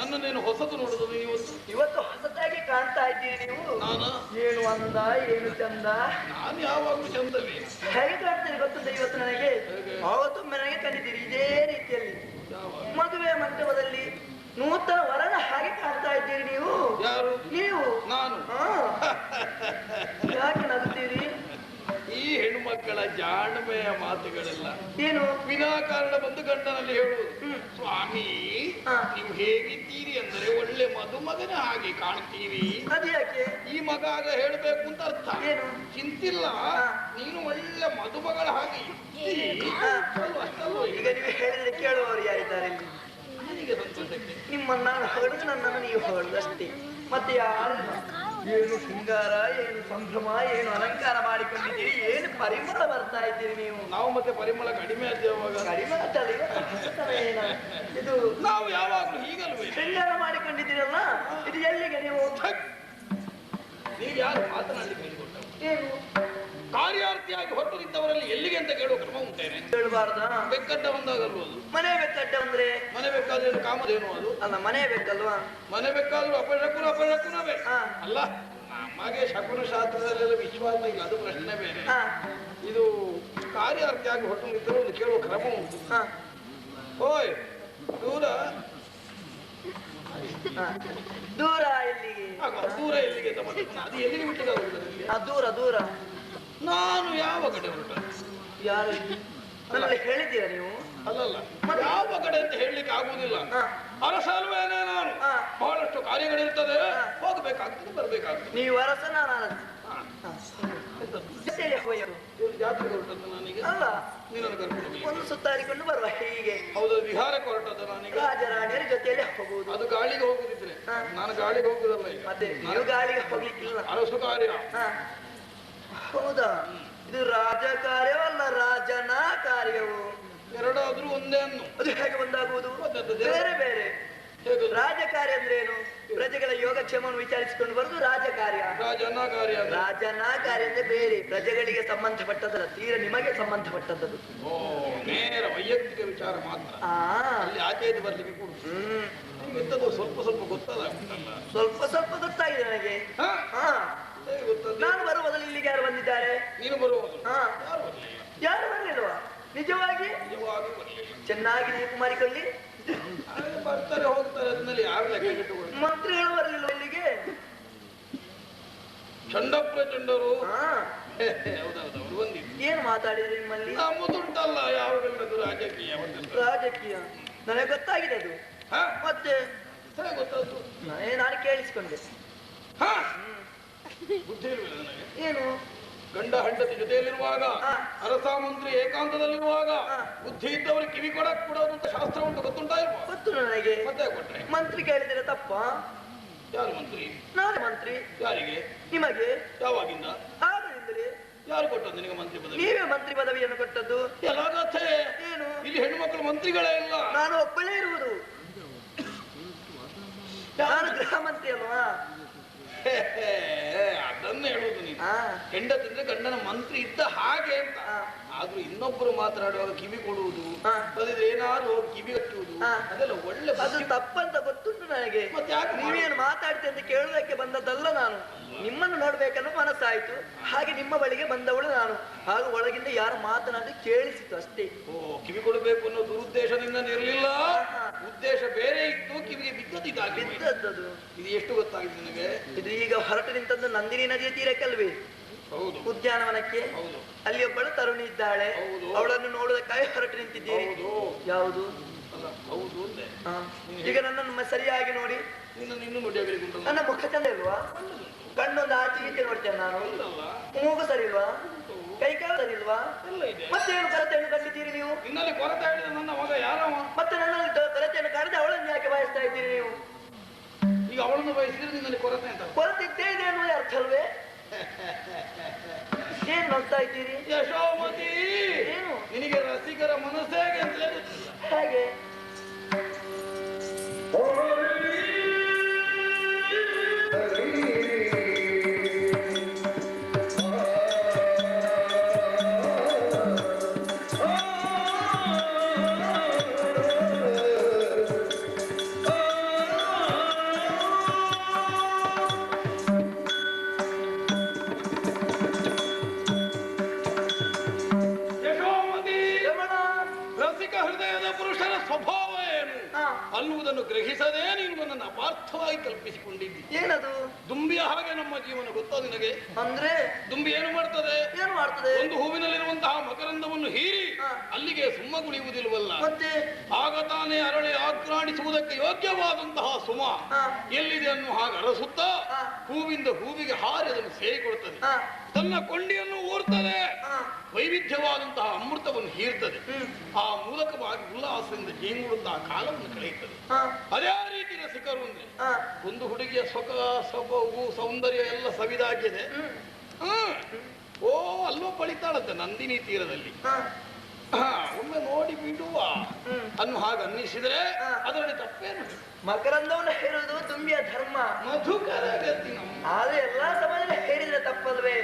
ನನ್ನನ್ನೇನು ಹೊಸತು ನೋಡುದು ನೀವು ಇವತ್ತು ಹೊಸತಾಗಿ ಕಾಣ್ತಾ ಇದ್ದೀರಿ ನೀವು. ನಾನು ಏನು ಅಂದ, ಏನು ಚಂದ. ನಾನು ಯಾವಾಗಲೂ ಚಂದವೇ. ಹೇಗೆ ಕಾಣ್ತೀರಿ ಗೊತ್ತಿದೆ ಇವತ್ತು ನನಗೆ. ಆವತ್ತೊಮ್ಮೆ ನನಗೆ ಕಂಡಿದ್ದೀರಿ ಇದೇ ರೀತಿಯಲ್ಲಿ ಮದುವೆ ಮಂಟಪದಲ್ಲಿ ನೂತನ ವರನ ಹಾಗೆ ಕಾಣ್ತಾ ಇದ್ದೀರಿ ನೀವು. ಯಾರು? ನೀವು. ನಾನು. ಯಾಕೆ ನಗುತ್ತೀರಿ? ಈ ಹೆಣ್ಣು ಮಕ್ಕಳ ಜಾಣ್ಮೆಯ ಮಾತುಗಳೆಲ್ಲ ಏನು ವಿನಾಕಾರಣ ಬಂದು ಗಂಡನಲ್ಲಿ ಹೇಳುವುದು. ಸ್ವಾಮಿ, ನೀವು ಹೇಗಿದ್ದೀರಿ ಅಂದರೆ ಒಳ್ಳೆ ಮದುಮಗನ ಹಾಗೆ ಕಾಣ್ತೀವಿ. ಅದು ಯಾಕೆ? ಈ ಮಗ ಆಗ ಹೇಳಬೇಕು ಅಂತ ಅರ್ಥ. ಏನು? ಚಿಂತಿಲ್ಲ, ನೀನು ಒಳ್ಳೆ ಮದುಮಗಳ ಹಾಗೆ ಇದ್ದೀರಿ. ಈಗ ನೀವು ಹೇಳಿದ್ರೆ ಕೇಳುವವರು ಯಾರಿದ್ದಾರೆ ಇಲ್ಲಿ? ನನಗೆ ಸಂತೋಷಕ್ಕೆ ನಿಮ್ಮನ್ನ ಹೊರಡು, ನನ್ನನ್ನು ನೀವು ಹೊರಡಷ್ಟೇ. ಮತ್ತೆ ಯಾರು? ಏನು ಶೃಂಗಾರ, ಏನು ಸಂಭ್ರಮ, ಏನು ಅಲಂಕಾರ ಮಾಡಿಕೊಂಡಿದ್ದೀರಿ, ಏನು ಪರಿಮಳ ಬರ್ತಾ ಇದ್ದೀರಿ ನೀವು. ನಾವು ಮತ್ತೆ ಪರಿಮಳ ಕಡಿಮೆ ಆದ್ದೇವಾಗ? ಕಡಿಮೆ ಆಗ್ತದೆ ಇದು. ನಾವು ಯಾವಾಗಲೂ ಹೀಗಲ್ವೇ ಶೃಂಗಾರ ಮಾಡಿಕೊಂಡಿದ್ದೀರಲ್ಲ, ಇದು ಎಲ್ಲಿಗೆ ನೀವು? ನೀವು ಯಾರು ಮಾತನಾಡಲಿಕ್ಕೆ ಹೇಳಿಕೊಟ್ಟ? ಏನು ಕಾರ್ಯಾರ್ಥಿಯಾಗಿ ಹೊರಟು ನಿಂತವರಲ್ಲಿ ಎಲ್ಲಿಗೆ ಅಂತ ಕೇಳುವ ಕ್ರಮ ಉಂಟೇನೆ? ಹೇಳಬಾರ್ದ? ಬೆಕ್ಕಡ್ಡ ಒಂದಾಗಲ್ವ ಅದು? ಮನೆ ಬೆಕ್ಕಡ್ಡ ಅಂದ್ರೆ ಮನೆ ಬೇಕಾದ್ರೆ ಕಾಮಧೇನು ಅದು ಅಲ್ಲ, ಮನೆ ಬೇಕಲ್ವಾ? ಮನೆ ಬೇಕಾದ್ರೂ ಅಪಶಕುನವೇ ಅಲ್ಲ. ನಮಗೆ ಶಕುನ ಶಾಸ್ತ್ರದಲ್ಲೆಲ್ಲ ವಿಶ್ವಾಸ ಇಲ್ಲ, ಅದು ಪ್ರಶ್ನೆ ಬೇರೆ. ಇದು ಕಾರ್ಯಾರ್ಥಿಯಾಗಿ ಹೊರಟು ನಿಂತರೂ ಒಂದು ಕೇಳುವ ಕ್ರಮ ಉಂಟು. ಓಯ್ ದೂರ ದೂರ ಎಲ್ಲಿಗೆ? ದೂರ ಎಲ್ಲಿಗೆ? ಅದು ಎಲ್ಲಿಗೆ ಬಿಟ್ಟಿದ್ದಾರೆ? ದೂರ ದೂರ. ನಾನು ಯಾವ ಕಡೆ ಹೊರಟ? ಯಾರು ನನ್ನಲ್ಲಿ ಹೇಳಿದ್ದೀರಾ ನೀವು? ಅಲ್ಲಲ್ಲ, ಯಾವ ಕಡೆ ಅಂತ ಹೇಳಲಿಕ್ಕೆ ಆಗುವುದಿಲ್ಲ. ಅರಸಲ್ವೇನೆ ನಾನು. ಬಹಳಷ್ಟು ಕಾರ್ಯಗಳಿರ್ತದೆ, ಹೋಗ್ಬೇಕಾಗ್ತದೆ, ಬರ್ಬೇಕಾಗ್ತದೆ. ನೀವು ಅರಸ, ನಾನು ಅರಸ. ಜಾತ್ರೆಗೆ ಹೊರಟದ್ದು ನಾನೀಗ. ಅಲ್ಲ, ನೀನನ್ನು ಕರ್ಕೊಂಡು ಒಂದು ಸುತ್ತಾಡಿಕೊಂಡು ಬರುವ ಹೀಗೆ. ಹೌದು, ವಿಹಾರಕ್ಕೆ ಹೊರಟದ್ದು ನಾನೀಗ. ರಾಜರಾಣಿಯರ ಜೊತೆಯಲ್ಲಿ ಹೋಗುವುದು. ಅದು ಗಾಳಿಗೆ ಹೋಗುದಿದ್ರೆ ನಾನು ಗಾಳಿಗೆ ಹೋಗುದಲ್ಲ ಈಗ. ಮತ್ತೆ ನೀವು ಗಾಳಿಗೆ ಹೋಗ್ಲಿಕ್ಕಿಲ್ಲ. ಅರಸು ಕಾರ್ಯ. ಹೌದಾ? ಇದು ರಾಜ ಕಾರ್ಯವಲ್ಲ, ರಾಜನ ಕಾರ್ಯವು. ಎರಡಾದ್ರೂ ಒಂದೇ ಅನ್ನು. ಅದು ಹೇಗೆ ಒಂದಾಗುವುದು? ಬೇರೆ ಬೇರೆ. ರಾಜ ಕಾರ್ಯ ಅಂದ್ರೆ ಏನು? ಪ್ರಜೆಗಳ ಯೋಗಕ್ಷೇಮವನ್ನು ವಿಚಾರಿಸಿಕೊಂಡು ಬರುದು ರಾಜ ಕಾರ್ಯ. ರಾಜನ ಕಾರ್ಯ. ರಾಜನ ಕಾರ್ಯ ಅಂದ್ರೆ ಬೇರೆ, ಪ್ರಜೆಗಳಿಗೆ ಸಂಬಂಧಪಟ್ಟದಲ್ಲ, ತೀರ ನಿಮಗೆ ಸಂಬಂಧಪಟ್ಟದ್ದು. ನೇರ ವೈಯಕ್ತಿಕ ವಿಚಾರ ಮಾತ್ರ. ಅಲ್ಲಿ ಆಚೆದು ಬರ್ಲಿಕ್ಕೆ ಕೂಡ ಸ್ವಲ್ಪ ಸ್ವಲ್ಪ ಗೊತ್ತಲ್ಲ. ಸ್ವಲ್ಪ ಸ್ವಲ್ಪ ಗೊತ್ತಾಗಿದೆ ನನಗೆ. ನಾನು ಬರುವುದಲ್ಲ, ಇಲ್ಲಿಗೆ ಯಾರು ಬಂದಿದ್ದಾರೆ? ನೀನು ಬರುವುದು. ಯಾರು ಬರಲಿಲ್ವಾ? ನಿಜವಾಗಿ ಚೆನ್ನಾಗಿ ನೀವು ಮಾಡಿಕೊಳ್ಳಿ. ಬರ್ತಾರೆ ಹೋಗ್ತಾರೆ, ಅದನ್ನಲ್ಲಿ ಯಾರು ಲೆಕ್ಕ ಇಟ್ಟುಕೊಂಡು. ಮಂತ್ರಿಗಳು ಬರಲಿಲ್ಲ ಇಲ್ಲಿಗೆ? ಚಂಡ ಪ್ರಚಂಡರು. ಹೌದೌದು, ಅವರು ಬಂದಿದ್ದು. ಏನು ಮಾತಾಡಿದ್ರಿ ನಿಮ್ಮಲ್ಲಿ? ನಮ್ಮದುಂಟಲ್ಲ ಯಾವಾಗಲೂ ರಾಜಕೀಯ. ರಾಜಕೀಯ ನನಗೆ ಗೊತ್ತಾಗಿದೆ ಅದು. ಮತ್ತೆ ಗೊತ್ತಾಯ್ತು, ನಾನು ಕೇಳಿಸಿಕೊಂಡೆ. ಬುದ್ಧಿ ಇರಲಿಲ್ಲ ನನಗೆ. ಏನು? ಗಂಡ ಹೆಂಡತಿ ಜೊತೆಯಲ್ಲಿರುವಾಗ, ಅರಸ ಮಂತ್ರಿ ಏಕಾಂತದಲ್ಲಿರುವಾಗ ಬುದ್ಧಿ ಇದ್ದವರಿಗೆ ಕಿವಿ ಕೊಡಕ್ ಕೊಡೋದು ಅಂತ ಶಾಸ್ತ್ರ ಉಂಟು, ಗೊತ್ತುಂಟಾ ಇಲ್ವಾ? ಗೊತ್ತು ನನಗೆ. ಮತ್ತೆ ಕೊಟ್ರೆ ಮಂತ್ರಿ ಕೇಳಿದರೆ ತಪ್ಪ? ಯಾರು ಮಂತ್ರಿ? ನಾನು ಮಂತ್ರಿ. ಯಾರಿಗೆ? ನಿಮಗೆ. ಯಾವಾಗಿಂದ? ಆಗಲಿಂದಲೇ. ಯಾರು ಕೊಟ್ಟದ್ದು ನಿಮಗೆ ಮಂತ್ರಿ ಪದವಿ? ನೀವೇ ಮಂತ್ರಿ ಪದವಿಯನ್ನು ಕೊಟ್ಟದ್ದು. ಎಲ್ಲ ಕಥೆ. ಏನು? ಇಲ್ಲಿ ಹೆಣ್ಣು ಮಕ್ಕಳು ಮಂತ್ರಿಗಳೇ ಇಲ್ಲ. ನಾನು ಒಬ್ಬಳೇ ಇರುವುದು. ನಾನು ಗೃಹ ಮಂತ್ರಿ ಅಲ್ವಾ? ಅದನ್ನು ಹೇಳುವುದು ನೀನು. ಹೆಂಡತಿದ್ರೆ ಗಂಡನ ಮಂತ್ರಿ ಇದ್ದ ಹಾಗೆ ಅಂತ. ಆದ್ರೂ ಇನ್ನೊಬ್ಬರು ಮಾತನಾಡುವಾಗ ಕಿವಿ ಕೊಡುವುದು, ಅದಿದ್ರೆ ಏನಾದ್ರು ಕಿವಿ ಹಚ್ಚುವುದು, ಅದೆಲ್ಲ ಒಳ್ಳೆ. ಅದು ತಪ್ಪಂತ ಗೊತ್ತುಂಟು ನನಗೆ. ನೀವೇನು ಮಾತಾಡ್ತೆ ಅಂತ ಕೇಳುವುದಕ್ಕೆ ಬಂದದ್ದಲ್ಲ ನಾನು. ನಿಮ್ಮನ್ನು ನೋಡ್ಬೇಕನ್ನೋ ಮನಸ್ಸಾಯ್ತು, ಹಾಗೆ ನಿಮ್ಮ ಬಳಿಗೆ ಬಂದವಳು ನಾನು. ಹಾಗೂ ಒಳಗಿಂದ ಯಾರು ಮಾತನಾಡಿ ಕೇಳಿಸಿತು ಅಷ್ಟೇ. ಕಿವಿ ಕೊಡಬೇಕು ಅನ್ನೋ ದುರುದ್ದೇಶದಿಂದ ಇರಲಿಲ್ಲ, ಉದ್ದೇಶ ಬೇರೆ ಇತ್ತು. ಕಿವಿಗೆ ಬಿದ್ದದ್ದು. ಇದು ಎಷ್ಟು ಗೊತ್ತಾಗಿದೆ ನಿನಗೆ? ಇದು ಈಗ ಹೊರಟು ನಿಂತದ್ದು ನಂದಿನಿ ನದಿಯ ತೀರಕ್ಕಲ್ವೇ? ಹೌದು. ಉದ್ಯಾನವನಕ್ಕೆ. ಅಲ್ಲಿ ಒಬ್ಬಳು ತರುಣಿ ಇದ್ದಾಳೆ, ಅವಳನ್ನು ನೋಡುವುದಕ್ಕಾಗಿ ಹೊರಟು ನಿಂತಿದ್ದೀರಿ. ಯಾವುದು? ಹೌದು. ಈಗ ನನ್ನನ್ನು ಸರಿಯಾಗಿ ನೋಡಿ. ನಿನ್ನ ನೋಡಿ ನನ್ನ ಮುಖ ಚಂದ ಇಲ್ವಾ? ಕಣ್ಣೊಂದು ಆಚೆ ನೋಡ್ತೇನೆ ನಾನು. ಮೂಗು ಸರಿ ಇಲ್ವಾ? ಕೈಕಾಲ ಸರಿ ಇಲ್ವಾ? ಮತ್ತೇನು ಕೊರತೆಯನ್ನು ಕಂಡಿದ್ದೀರಿ ನೀವು? ನಿನ್ನಲ್ಲಿ ಕೊರತೆ ಹೇಳಿದ ನನ್ನ ಮಗ ಯಾರವ? ಮತ್ತೆ ನನ್ನಲ್ಲಿ ಕೊರತೆಯನ್ನು ಕಾಣದೆ ಅವಳನ್ನು ಯಾಕೆ ಬಯಸ್ತಾ ಇದ್ದೀರಿ ನೀವು? ಈಗ ಅವಳನ್ನು ಬಯಸಿದ್ರೆ ನಿನ್ನಲ್ಲಿ ಕೊರತೆ ಅಂತ? ಕೊರತೆ ಇದ್ದೇ ಇದೆ ಅನ್ನುವ ಅರ್ಥ ಅಲ್ವೇ? ಏನ್ ನೋಡ್ತಾ ಇದ್ದೀರಿ? ಯಶೋಮತಿ, ಏನು ನಿನಗೆ ರಸಿಕರ ಮನಸ್ಸೇ ಅಂತ ಹೇಗೆ? ಅದನ್ನು ಗ್ರಹಿಸದೇ ನೀನು ನನ್ನನ್ನು ಅಪಾರ್ಥವಾಗಿ ಕಲ್ಪಿಸಿಕೊಂಡಿದ್ದಿ. ಏನದು? ದುಂಬಿಯ ಹಾಗೆ ನಮ್ಮ ಜೀವನ ಗೊತ್ತೋ ನಿನಗೆ? ಅಂದ್ರೆ ದುಂಬಿ ಏನು ಮಾಡ್ತದೆ? ಏನು ಮಾಡ್ತದೆ? ಒಂದು ಹೂವಿನಲ್ಲಿರುವಂತಹ ಮಕರಂದವನ್ನು ಹೀರಿ ಅಲ್ಲಿಗೆ ಸುಮ್ಮಗುಳಿಯುವುದಿಲ್ವಲ್ಲ, ಮತ್ತೆ ಆಗ ತಾನೇ ಅರಳಿ ಆಕ್ರಾಣಿಸುವುದಕ್ಕೆ ಯೋಗ್ಯವಾದಂತಹ ಸುಮ ಎಲ್ಲಿದೆ ಅನ್ನೋ ಹಾಗೆ ಅರಸುತ್ತಾ ಹೂವಿಂದ ಹೂವಿಗೆ ಹಾರಿ ಅದನ್ನು ಸೇರಿಕೊಳ್ತದೆ, ತನ್ನ ಕೊಂಡಿಯನ್ನು ಊರ್ತದೆ, ವೈವಿಧ್ಯವಾದಂತಹ ಅಮೃತವನ್ನು ಹೀರ್ತದೆ, ಆ ಮೂಲಕವಾಗಿ ಉಲ್ಲಾಸದಿಂದ ಜೇಂಗುಳುತ್ತಾ ಕಾಲವನ್ನು ಕಳೆಯುತ್ತದೆ. ಅದೇ ರೀತಿ ರಸಿಕರು ಅಂದ್ರೆ ಒಂದು ಹುಡುಗಿಯ ಸೊಬಗು ಸೌಂದರ್ಯ ಎಲ್ಲ ಸವಿದಾಗಿದೆ. ಓ ಅಲ್ಲೋ ಪಳಿತಾಳಂತೆ ನಂದಿನಿ ತೀರದಲ್ಲಿ, ಒಮ್ಮೆ ನೋಡಿ ಬಿಡುವ ಅನ್ನು ಹಾಗೆ ಅನ್ನಿಸಿದ್ರೆ ಅದರಲ್ಲಿ ತಪ್ಪೇನು? ಮಕರಂದವನ್ನು ಹೇರುವುದು ದುಂಬಿಯ ಧರ್ಮ, ಮಧುಕರ ಗತಿ. ಆದ್ರೆ ಎಲ್ಲಾ ಸಮಯದಲ್ಲಿ ಹೇರಿದ್ರೆ ತಪ್ಪಲ್ವೇ?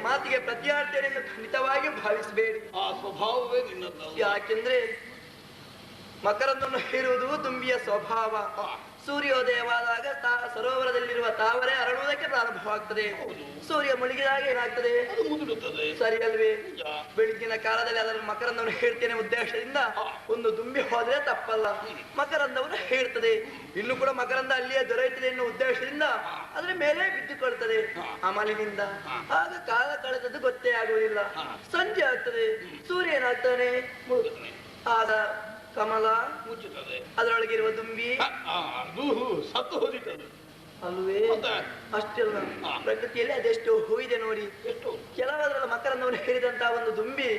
ಮಾತಿಗೆ ಪ್ರತ್ಯಾರ್ಥನೆಯನ್ನು ಖಂಡಿತವಾಗಿ ಭಾವಿಸಬೇಡಿ. ಆ ಸ್ವಭಾವವೇ ನಿನ್ನದು. ಯಾಕೆಂದ್ರೆ ಮಕರಂದವನ್ನು ಹೇರುವುದು ದುಂಬಿಯ ಸ್ವಭಾವ. ಸೂರ್ಯೋದಯವಾದಾಗ ಸರೋವರದಲ್ಲಿರುವ ತಾವರೆ ಅರಳುವುದಕ್ಕೆ ಪ್ರಾರಂಭವಾಗ್ತದೆ. ಸೂರ್ಯ ಮುಳುಗಿದಾಗ ಏನಾಗ್ತದೆ? ಸರಿ ಅಲ್ವೇ? ಬೆಳಗಿನ ಕಾಲದಲ್ಲಿ ಅದರ ಮಕರಂದವನ್ನು ಹೇಳ್ತೇನೆ ಉದ್ದೇಶದಿಂದ ಒಂದು ದುಂಬಿ ಹೋದ್ರೆ ತಪ್ಪಲ್ಲ, ಮಕರಂದವನ್ನು ಹೇಳ್ತದೆ. ಇಲ್ಲೂ ಕೂಡ ಮಕರಂದ ಅಲ್ಲಿಯೇ ದೊರೆಯುತ್ತದೆ ಎನ್ನುವ ಉದ್ದೇಶದಿಂದ ಅದರ ಮೇಲೆ ಬಿದ್ದುಕೊಳ್ತದೆ ಅಮಲಿನಿಂದ. ಆಗ ಕಾಲ ಕಳೆದದ್ದು ಗೊತ್ತೇ ಆಗುವುದಿಲ್ಲ. ಸಂಜೆ ಆಗ್ತದೆ, ಸೂರ್ಯ ಏನಾಗ್ತಾನೆ? ಆಗ ಕಮಲ ಮುಚ್ಚುತ್ತದೆ, ಅದರೊಳಗಿರುವ ದುಂಬಿ ಸತ್ತು ಹೋದಿತದೆ ಅಲ್ವೇ? ಅಷ್ಟೆಲ್ಲ ಪ್ರಕೃತಿಯಲ್ಲಿ ಅದೆಷ್ಟು ಹೂವಿದೆ ನೋಡಿ. ಕೆಲವದರ ಮಕರಂದವನ್ನು ಹೇರಿದಂತಹ ಒಂದು ದುಂಬಿ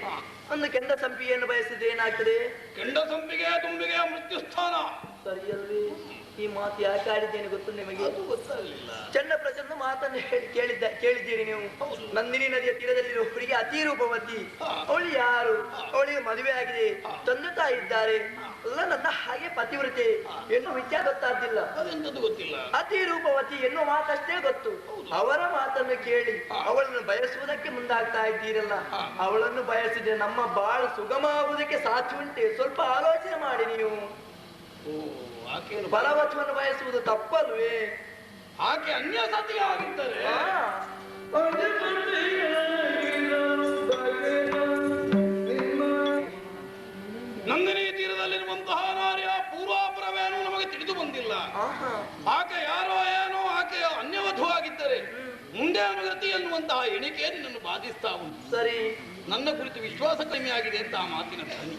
ಒಂದು ಕೆಂಡ ಸಂಪಿಗೆಯನ್ನು ಬಯಸಿದ್ರೆ ಏನಾಗ್ತದೆ? ಕೆಂಡ ಸಂಪಿಗೆ ದುಂಬಿಗೆ ಮೃತ್ಯು ಸ್ಥಾನ. ಸರಿಯಲ್ವೇ? ಈ ಮಾತು ಯಾಕೆ ಆಡಿದ್ದೇನೆ ಗೊತ್ತು ನಿಮಗೆ? ಗೊತ್ತಾಗಲಿಲ್ಲ. ಚಂಡ ಪ್ರಚಂಡ ಮಾತನ್ನು ಕೇಳಿದ್ದೀರಿ ನೀವು. ನಂದಿನಿ ನದಿಯ ತೀರದಲ್ಲಿರುವ ಹುಡುಗಿ ಅತಿ ರೂಪವತಿ. ಅವಳು ಯಾರು? ಅವಳಿಗೆ ಮದುವೆ ಆಗಿದೆ, ತಂದೆ ತಾಯಿ ಇದ್ದಾರೆ, ಎಲ್ಲ ನನ್ನ ಹಾಗೆ ಪತಿವ್ರತೆ ಎನ್ನುವ ವಿಚಾರ ಗೊತ್ತಾಗ್ತಿಲ್ಲ. ಅದೆಂತದ್ದು ಗೊತ್ತಿಲ್ಲ. ಅತಿ ರೂಪವತಿ ಎನ್ನುವ ಮಾತಷ್ಟೇ ಗೊತ್ತು. ಅವರ ಮಾತನ್ನು ಕೇಳಿ ಅವಳನ್ನು ಬಯಸುವುದಕ್ಕೆ ಮುಂದಾಗ್ತಾ ಇದ್ದೀರಲ್ಲ, ಅವಳನ್ನು ಬಯಸಿದ್ರೆ ನಮ್ಮ ಬಾಳು ಸುಗಮ ಆಗುವುದಕ್ಕೆ ಸಾಧ್ಯ ಉಂಟೆ? ಸ್ವಲ್ಪ ಆಲೋಚನೆ ಮಾಡಿ ನೀವು. ಬಲವತ್ವವನ್ನು ಬಯಸುವುದು ತಪ್ಪಲ್ವೇ? ಆಕೆ ಅನ್ಯ ಸತಿ ಆಗಿದ್ದರೆ ನಂದಿನಿ ತೀರದಲ್ಲಿರುವಂತಹ ನಾರ್ಯ ಪೂರ್ವಾಪರವೇನೂ ನಮಗೆ ತಿಳಿದು ಬಂದಿಲ್ಲ. ಆಕೆ ಯಾರೋ ಏನೋ ಆಕೆ ಅನ್ಯವಧುವಾಗಿದ್ದರೆ ಮುಂದೆ ಅನುಗತಿ ಎನ್ನುವಂತಹ ಎಣಿಕೆ ನಿನ್ನನ್ನು ಬಾಧಿಸ್ತಾ ಉಂಟು. ಸರಿ, ನನ್ನ ಕುರಿತು ವಿಶ್ವಾಸ ಕಡಿಮೆ ಆಗಿದೆ ಅಂತ ಆ ಮಾತಿನ ಧ್ವನಿ.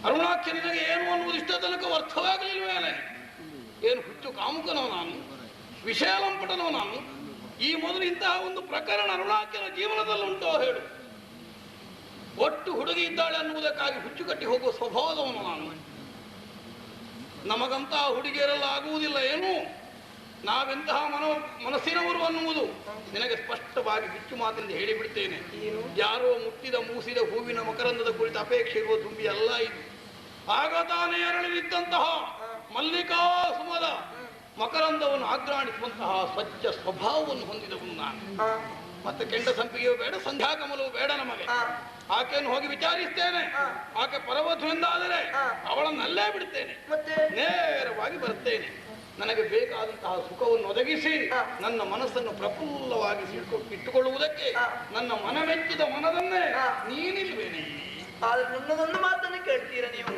ಅರುಣಾಖ್ಯ ನಿನಗೆ ಏನು ಅನ್ನುವುದು ಇಷ್ಟ ತನಕ ಅರ್ಥವಾಗಲಿಲ್ವೇನೆ? ಏನು ಹುಚ್ಚು ಕಾಮುಕನೋ ನಾನು? ವಿಷಯ ಲಂಪಟನೋ ನಾನು? ಈ ಮೊದಲು ಇಂತಹ ಒಂದು ಪ್ರಕರಣ ಅರುಣಾಖ್ಯನ ಜೀವನದಲ್ಲಿ ಉಂಟೋ ಹೇಳು? ಒಟ್ಟು ಹುಡುಗಿ ಇದ್ದಾಳೆ ಅನ್ನುವುದಕ್ಕಾಗಿ ಹುಚ್ಚು ಕಟ್ಟಿ ಹೋಗುವ ಸ್ವಭಾವದವನು ನಾನು. ನಮಗಂತಹ ಹುಡುಗಿಯರೆಲ್ಲ ಆಗುವುದಿಲ್ಲ ಏನು? ನಾವೆಂತಹ ಮನಸ್ಸಿನವರು ಅನ್ನುವುದು ನಿನಗೆ ಸ್ಪಷ್ಟವಾಗಿ ಬಿಚ್ಚು ಮಾತಿಂದ ಹೇಳಿಬಿಡ್ತೇನೆ. ಯಾರೋ ಮುಟ್ಟಿದ ಮೂಸಿದ ಹೂವಿನ ಮಕರಂದದ ಕುರಿತ ಅಪೇಕ್ಷೆ ಇರುವ ದುಂಬಿ ಅಲ್ಲ ಇದು. ಆಗ ತಾನೇ ಅರಳಿನಿದ್ದಂತಹ ಮಲ್ಲಿಕಾ ಸುಮದ ಮಕರಂದವನ್ನು ಆಗ್ರಾಣಿಸುವಂತಹ ಸ್ವಚ್ಛ ಸ್ವಭಾವವನ್ನು ಹೊಂದಿದವನು ನಾನು. ಮತ್ತೆ ಕೆಂಡ ಸಂಪಿಗೆಯೂ ಬೇಡ, ಸಂಧ್ಯಾಕಮಲವೂ ಬೇಡ ನಮಗೆ. ಆಕೆಯನ್ನು ಹೋಗಿ ವಿಚಾರಿಸ್ತೇನೆ. ಆಕೆ ಪರವಧು ಎಂದಾದರೆ ಅವಳನ್ನಲ್ಲೇ ಬಿಡ್ತೇನೆ, ನೇರವಾಗಿ ಬರ್ತೇನೆ. ನನಗೆ ಬೇಕಾದಂತಹ ಸುಖವನ್ನು ಒದಗಿಸಿ ನನ್ನ ಮನಸ್ಸನ್ನು ಪ್ರಫುಲ್ಲವಾಗಿ ಇಟ್ಟುಕೊಳ್ಳುವುದಕ್ಕೆ ನನ್ನ ಮನಮೆಚ್ಚಿದ ಮನದನ್ನೇ ನೀನಿಲ್ವೇನೆ. ಆದ್ರೆ ನನ್ನದೊಂದು ಮಾತನ್ನು ಕೇಳ್ತೀರಾ ನೀವು?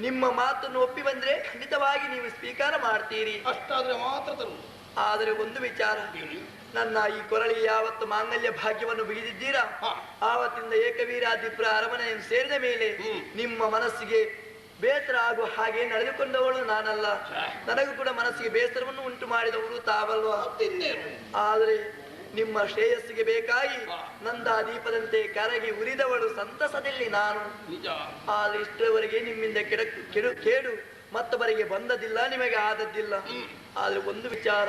ನಿಮ್ಮ ಮಾತನ್ನು ಒಪ್ಪಿ ಬಂದ್ರೆ ಖಂಡಿತವಾಗಿ ನೀವು ಸ್ವೀಕಾರ ಮಾಡ್ತೀರಿ. ಅಷ್ಟಾದ್ರೆ ಮಾತ್ರ ತರುವುದು. ಆದರೆ ಒಂದು ವಿಚಾರ, ನನ್ನ ಈ ಕೊರಳಿಗೆ ಯಾವತ್ತು ಮಾಂಗಲ್ಯ ಭಾಗ್ಯವನ್ನು ಬಿಗಿದಿದ್ದೀರಾ ಆವತ್ತಿಂದ ಏಕವೀರಾದಿಪುರ ಅರಮನೆಯನ್ನು ಸೇರಿದ ಮೇಲೆ ನಿಮ್ಮ ಮನಸ್ಸಿಗೆ ಬೇಸರ ಆಗುವ ಹಾಗೆ ನಡೆದುಕೊಂಡವಳು ನಾನಲ್ಲ. ನನಗೂ ಕೂಡ ಮನಸ್ಸಿಗೆ ಬೇಸರವನ್ನು ಉಂಟು ಮಾಡಿದವರು ತಾವಲ್ವಾ? ಆದರೆ ನಿಮ್ಮ ಶ್ರೇಯಸ್ಸಿಗೆ ಬೇಕಾಗಿ ನಂದ ದೀಪದಂತೆ ಕರಗಿ ಉರಿದವಳು ಸಂತಸದಲ್ಲಿ ನಾನು. ಆದ್ರೆ ಇಷ್ಟರವರೆಗೆ ನಿಮ್ಮಿಂದ ಕೇಡು ಮತ್ತೊಬ್ಬರಿಗೆ ಬಂದದಿಲ್ಲ, ನಿಮಗೆ ಆದದ್ದಿಲ್ಲ. ಆದ್ರೆ ಒಂದು ವಿಚಾರ,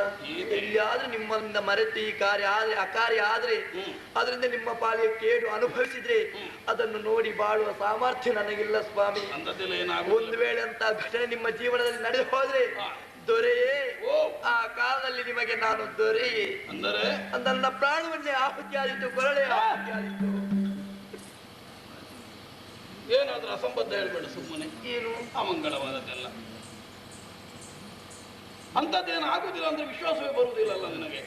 ಎಲ್ಲಿಯಾದ್ರೂ ನಿಮ್ಮಿಂದ ಮರೆತು ಈ ಕಾರ್ಯ ಆದ್ರೆ ಅಕಾರ್ಯ ಆದ್ರೆ ಅದರಿಂದ ನಿಮ್ಮ ಪಾಲಿಗೆ ಕೇಡು ಅನುಭವಿಸಿದ್ರೆ ಅದನ್ನು ನೋಡಿ ಬಾಳುವ ಸಾಮರ್ಥ್ಯ ನನಗಿಲ್ಲ ಸ್ವಾಮಿ. ಒಂದು ವೇಳೆ ಅಂತ ಘಟನೆ ನಿಮ್ಮ ಜೀವನದಲ್ಲಿ ನಡೆದು ಹೋದ್ರೆ ದೊರೆಯೇ, ಆ ಕಾಲದಲ್ಲಿ ನಿಮಗೆ ನಾನು ದೊರೆಯೇ ಅಂದರೆ ನನ್ನ ಪ್ರಾಣವನ್ನೇ ಆಹುತಿಯಾದಿತ್ತು, ಕೊರಳೆ ಆಹುತಿಯಾದಿತ್ತು. ಏನಾದ್ರೂ ಅಸಂಬದ್ಧ ಹೇಳ್ಬೇಡ ಸುಮ್ಮನೆ. ಏನು ಅಮಂಗಳವಾದದ್ದೆಲ್ಲ ಅಂತದ್ದೇನು ಆಗುದಿಲ್ಲ ಅಂದ್ರೆ ವಿಶ್ವಾಸವೇ ಬರುವುದಿಲ್ಲಲ್ಲ ನಿನಗೆ.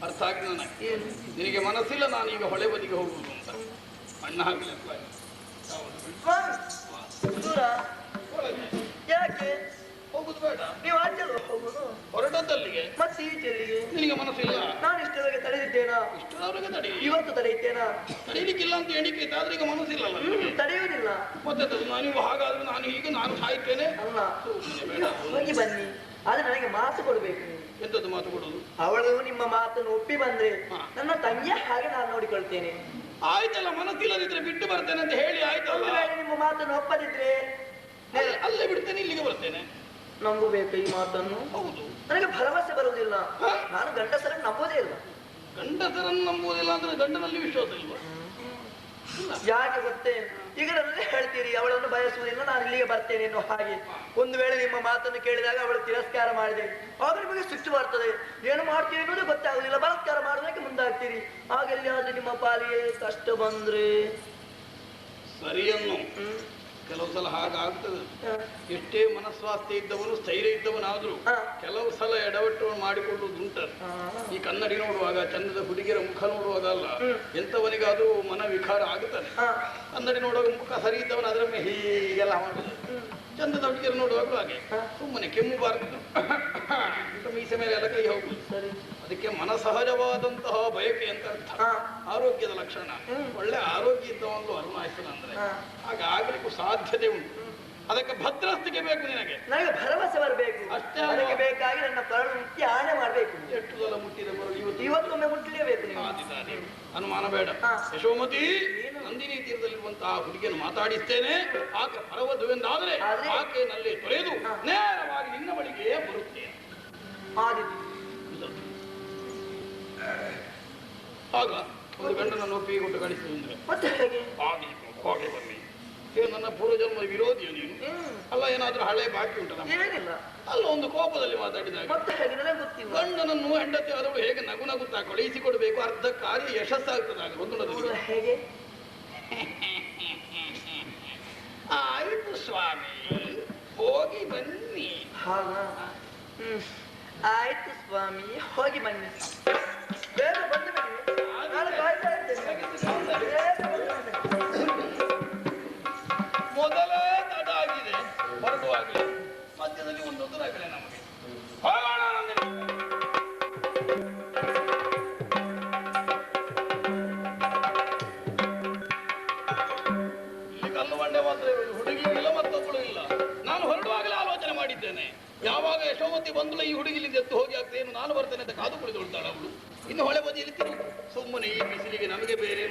ಅರ್ಥ ಆಗಿದೆ ನನಗೆ. ನಿನಗೆ ಮನಸ್ಸಿಲ್ಲ ನಾನೀಗ ಹೊಳೆ ಬದಿಗೆ ಹೋಗುವುದು ಅಂತ. ಅಣ್ಣ ಹಾಕಲಿ ಯಾಕೆ ಹೋಗುದು ಬೇಡ? ನೀವು ಆಚೆಲ್ಲ ಹೋಗುದು ಹೊರಟದ್ದಲ್ಲಿಗೆ ಮತ್ತೆ ಈಚೆಲ್ಲಿಗೆ? ನಿನಗೆ ಮನಸ್ಸಿಲ್ಲ? ನಾನು ಇಷ್ಟವರೆಗೆ ತಡೆದಿದ್ದೇನಾ? ಇಷ್ಟದವರೆಗೆ ತಡೆ. ಇವತ್ತು ತಡೆಯುತ್ತೇನಾ? ತಡೀಲಿಕ್ಕಿಲ್ಲ ಅಂತ ಎಣಿಕೆ ಆದ್ರೆ ಈಗ ಮನಸ್ಸಿಲ್ಲಲ್ಲ. ತಡೆಯುವುದಿಲ್ಲ ಮತ್ತೆ ನೀವು ಹಾಗಾದ್ರೆ ನಾನು ಹೀಗೆ ನಾನು ಸಾಯ್ತೇನೆ ಅಲ್ಲ. ಹೋಗಿ ಬನ್ನಿ, ಆದ್ರೆ ನನಗೆ ಮಾತು ಕೊಡ್ಬೇಕು. ಎಂತದ್ದು ಮಾತು ಕೊಡುದು? ಅವಳು ನಿಮ್ಮ ಮಾತನ್ನು ಒಪ್ಪಿ ಬಂದ್ರೆ ನನ್ನ ತಂಗಿಯ ಹಾಗೆ ನಾನು ನೋಡಿಕೊಳ್ತೇನೆ. ಆಯ್ತಲ್ಲ, ಮನಸ್ಸಿಲ್ಲದಿದ್ರೆ ಬಿಟ್ಟು ಬರ್ತೇನೆ ಅಂತ ಹೇಳಿ ಆಯ್ತಲ್ಲ. ನಿಮ್ಮ ಮಾತನ್ನು ಒಪ್ಪದಿದ್ರೆ ಅಲ್ಲೇ ಬಿಡ್ತೇನೆ, ಇಲ್ಲಿಗೆ ಬರ್ತೇನೆ. ನಂಬಬೇಕು ಈ ಮಾತನ್ನು? ಹೌದು. ನನಗೆ ಭರವಸೆ ಬರುವುದಿಲ್ಲ. ನಾನು ಗಂಡಸರನ್ನು ನಂಬೋದೇ ಇಲ್ಲ. ಗಂಡಸರನ್ನು ನಂಬುವುದಿಲ್ಲ ಅಂದ್ರೆ ಗಂಡನಲ್ಲಿ ವಿಶ್ವಾಸ ಇಲ್ವಾ? ಯಾಕೆ ಗೊತ್ತೇ? ಈಗ ನನ್ನೇ ಹೇಳ್ತೀರಿ ಅವಳನ್ನು ಬಯಸುವುದಿಲ್ಲ, ನಾನು ಇಲ್ಲಿಗೆ ಬರ್ತೇನೆ ಎನ್ನುವ ಹಾಗೆ. ಒಂದು ವೇಳೆ ನಿಮ್ಮ ಮಾತನ್ನು ಕೇಳಿದಾಗ ಅವಳು ತಿರಸ್ಕಾರ ಮಾಡಿದೆ ಆಗ ನಿಮಗೆ ಸಿಟ್ಟು ಬರ್ತದೆ. ಏನು ಮಾಡ್ತೀರಿ ಅನ್ನೋದೇ ಗೊತ್ತಾಗುದಿಲ್ಲ, ಬಲಾತ್ಕಾರ ಮಾಡೋದಕ್ಕೆ ಮುಂದಾಗ್ತೀರಿ. ಆಗ ಎಲ್ಲಿಯಾದ್ರೂ ನಿಮ್ಮ ಪಾಲಿಗೆ ಕಷ್ಟ ಬಂದ್ರೆ ಸರಿಯನ್ನು ಕೆಲವು ಸಲ ಹಾಗಾಗ್ತದೆ. ಎಷ್ಟೇ ಮನಸ್ವಾಸ್ಥ್ಯ ಇದ್ದವನು ಸ್ಥೈರ್ಯ ಇದ್ದವನಾದ್ರೂ ಕೆಲವು ಸಲ ಎಡವಟ್ಟು ಮಾಡಿಕೊಳ್ಳುವುದುಂಟು. ಈ ಕನ್ನಡಿ ನೋಡುವಾಗ, ಚಂದದ ಹುಡುಗಿಯರ ಮುಖ ನೋಡುವಾಗ ಅಲ್ಲ, ಎಂತವನಿಗಾದ್ರೂ ಮನ ವಿಕಾರ ಆಗುತ್ತಾನೆ. ಕನ್ನಡಿ ನೋಡುವಾಗ ಮುಖ ಸರಿ ಇದ್ದವನು ಅದರ ಮೇಲೆ ಹೀಗೆಲ್ಲ ಮಾಡುದು. ಚಂದದ ಹುಡುಗಿಯರು ನೋಡುವಾಗಲೂ ಹಾಗೆ ಸುಮ್ಮನೆ ಕೆಮ್ಮು ಬಾರದು, ಮೀಸೆ ಮೇಲೆ ಎಲ್ಲ ಕೈ ಹೋಗುದು. ಅದಕ್ಕೆ ಮನಸಹಜವಾದಂತಹ ಬಯಕೆ ಅಂತ ಅರ್ಥ. ಆರೋಗ್ಯದ ಲಕ್ಷಣ. ಒಳ್ಳೆ ಆರೋಗ್ಯ ಇದ್ದವನು ಅರುಣಾಯ್ತನ ಅಂದ್ರೆ ಹಾಗಾಗ್ಲಿಕ್ಕೂ ಸಾಧ್ಯತೆ ಉಂಟು. ಅದಕ್ಕೆ ಭದ್ರಸ್ಥಿಕೆ ಬೇಕು ನಿನಗೆ. ನನಗೆ ಭರವಸೆ ಬರಬೇಕು ಅಷ್ಟೇ. ಅದಕ್ಕೆ ಬೇಕಾಗಿ ನನ್ನ ಕರಳು ಮುಟ್ಟಿ ಆಣೆ ಮಾಡ್ಬೇಕು. ಎಷ್ಟು ಸಲ ಮುಟ್ಟಿದ ಮರಳು ಇವತ್ತೊಮ್ಮೆ ಮುಟ್ಟಲೇಬೇಕು ನೀವು. ಅನುಮಾನ ಬೇಡ. ಯಶೋಮತಿ, ನಂದಿನಿ ತೀರದಲ್ಲಿರುವಂತಹ ಹುಡುಗಿಯನ್ನು ಮಾತಾಡಿಸ್ತೇನೆ. ಆಕೆ ಪರವಧುವೆಂದಾದರೆ ಆಕೆಯಲ್ಲಿ ತೊರೆದು ನೇರವಾಗಿ ನಿನ್ನ ಬಳಿಗೆ ಬರುತ್ತೇನೆ. ಆಗ ಒಂದು ಗಂಡನನ್ನು ಒಪ್ಪಿಗೆ ಕೊಟ್ಟು ಕಳಿಸಿದ್ರೆ ಮತ್ತೆ ಹೇಗೆ? ಹೋಗಿ ಬನ್ನಿ. ನನ್ನ ಪೂರ್ವಜನ್ಮ ವಿರೋಧಿಯ ನೀನು ಅಲ್ಲ, ಏನಾದ್ರೂ ಹಳೆ ಬಾಕಿ ಉಂಟಲ್ಲ? ಏನಿಲ್ಲ. ಅಲ್ಲ, ಒಂದು ಕೋಪದಲ್ಲಿ ಮಾತಾಡಿದಾಗ ಗಂಡನನ್ನು ಹೆಂಡತಿ ಆದವಳು ಹೇಗೆ ನಗು ನಗುತ್ತಾ ಕಳುಹಿಸಿಕೊಡ್ಬೇಕು, ಅರ್ಧ ಕಾರ್ಯ ಯಶಸ್ಸಾಗ್ತದಾಗ ಒಂದು ಹೇಗೆ? ಆಯ್ತು ಸ್ವಾಮಿ, ಹೋಗಿ ಬನ್ನಿ. ಆಯ್ತು ಸ್ವಾಮಿ, ಹೋಗಿ ಬನ್ನಿ. ಬೇಗ ಬಂದು ಬನ್ನಿ, ನಾನು ಕಾಯ್ತಾ ಇರ್ತೇನೆ. ಮೊದಲೇ ತಡ ಆಗಿದೆ, ಹೊರಡುವಾಗಲೇ ಮಧ್ಯದಲ್ಲಿ ಒಂದೊಂದು ರಗಳೆ ನಮಗೆ. ಹೋಗೋಣ ನಂದಿನಿ. ಇಲ್ಲಿ ಕಲ್ಲು ಬಂಡೆ ಮಾತ್ರ ಹುಡುಗಿಯೂ ಇಲ್ಲ, ಮತ್ತೊಬ್ಬಳು ಇಲ್ಲ. ನಾನು ಹೊರಡುವಾಗಲೇ ಆಲೋಚನೆ ಮಾಡಿದ್ದೇನೆ, ಯಾವಾಗ ಯಶೋಮತಿ ಬಂದಳು ಈ ಹುಡುಗಿಲಿಂದ ಎತ್ತು ಹೋಗಿ ಆಗ್ತೇನು, ನಾನು ಬರ್ತೇನೆ ಅಂತ ಕಾದು ಕುಳಿತುಕೊಳ್ತಾಳೆ ಅವಳು. ಇನ್ನು ಹೊಳೆ ಬದಿಯಲ್ಲಿ ತಿರುಗು. ಸುಮ್ಮನೆ ಈ ಬಿಸಿಲಿಗೆ ನಮಗೆ ಬೇರೆ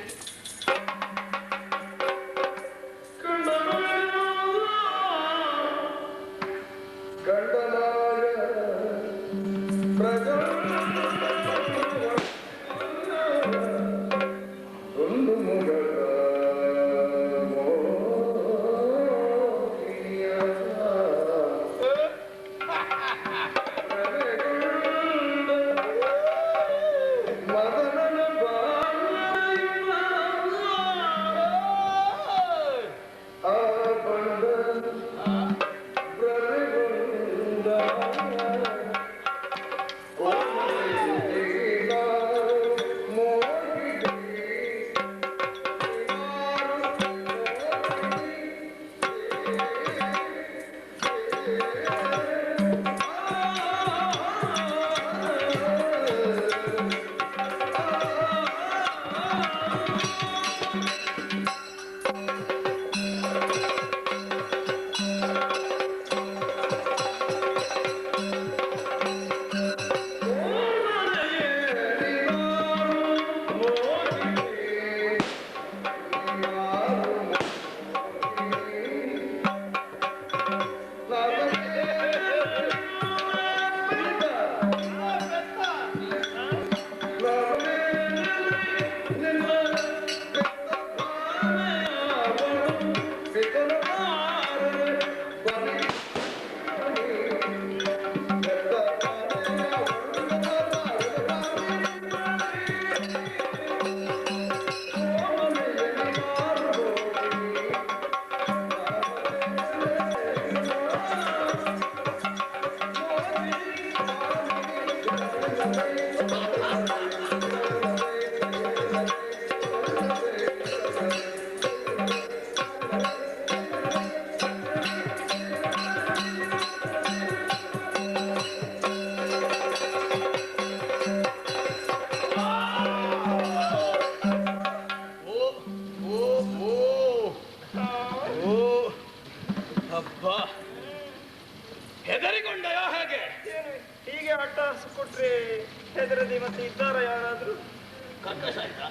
ಕರ್ಕಶ ಆಯ್ತಾ?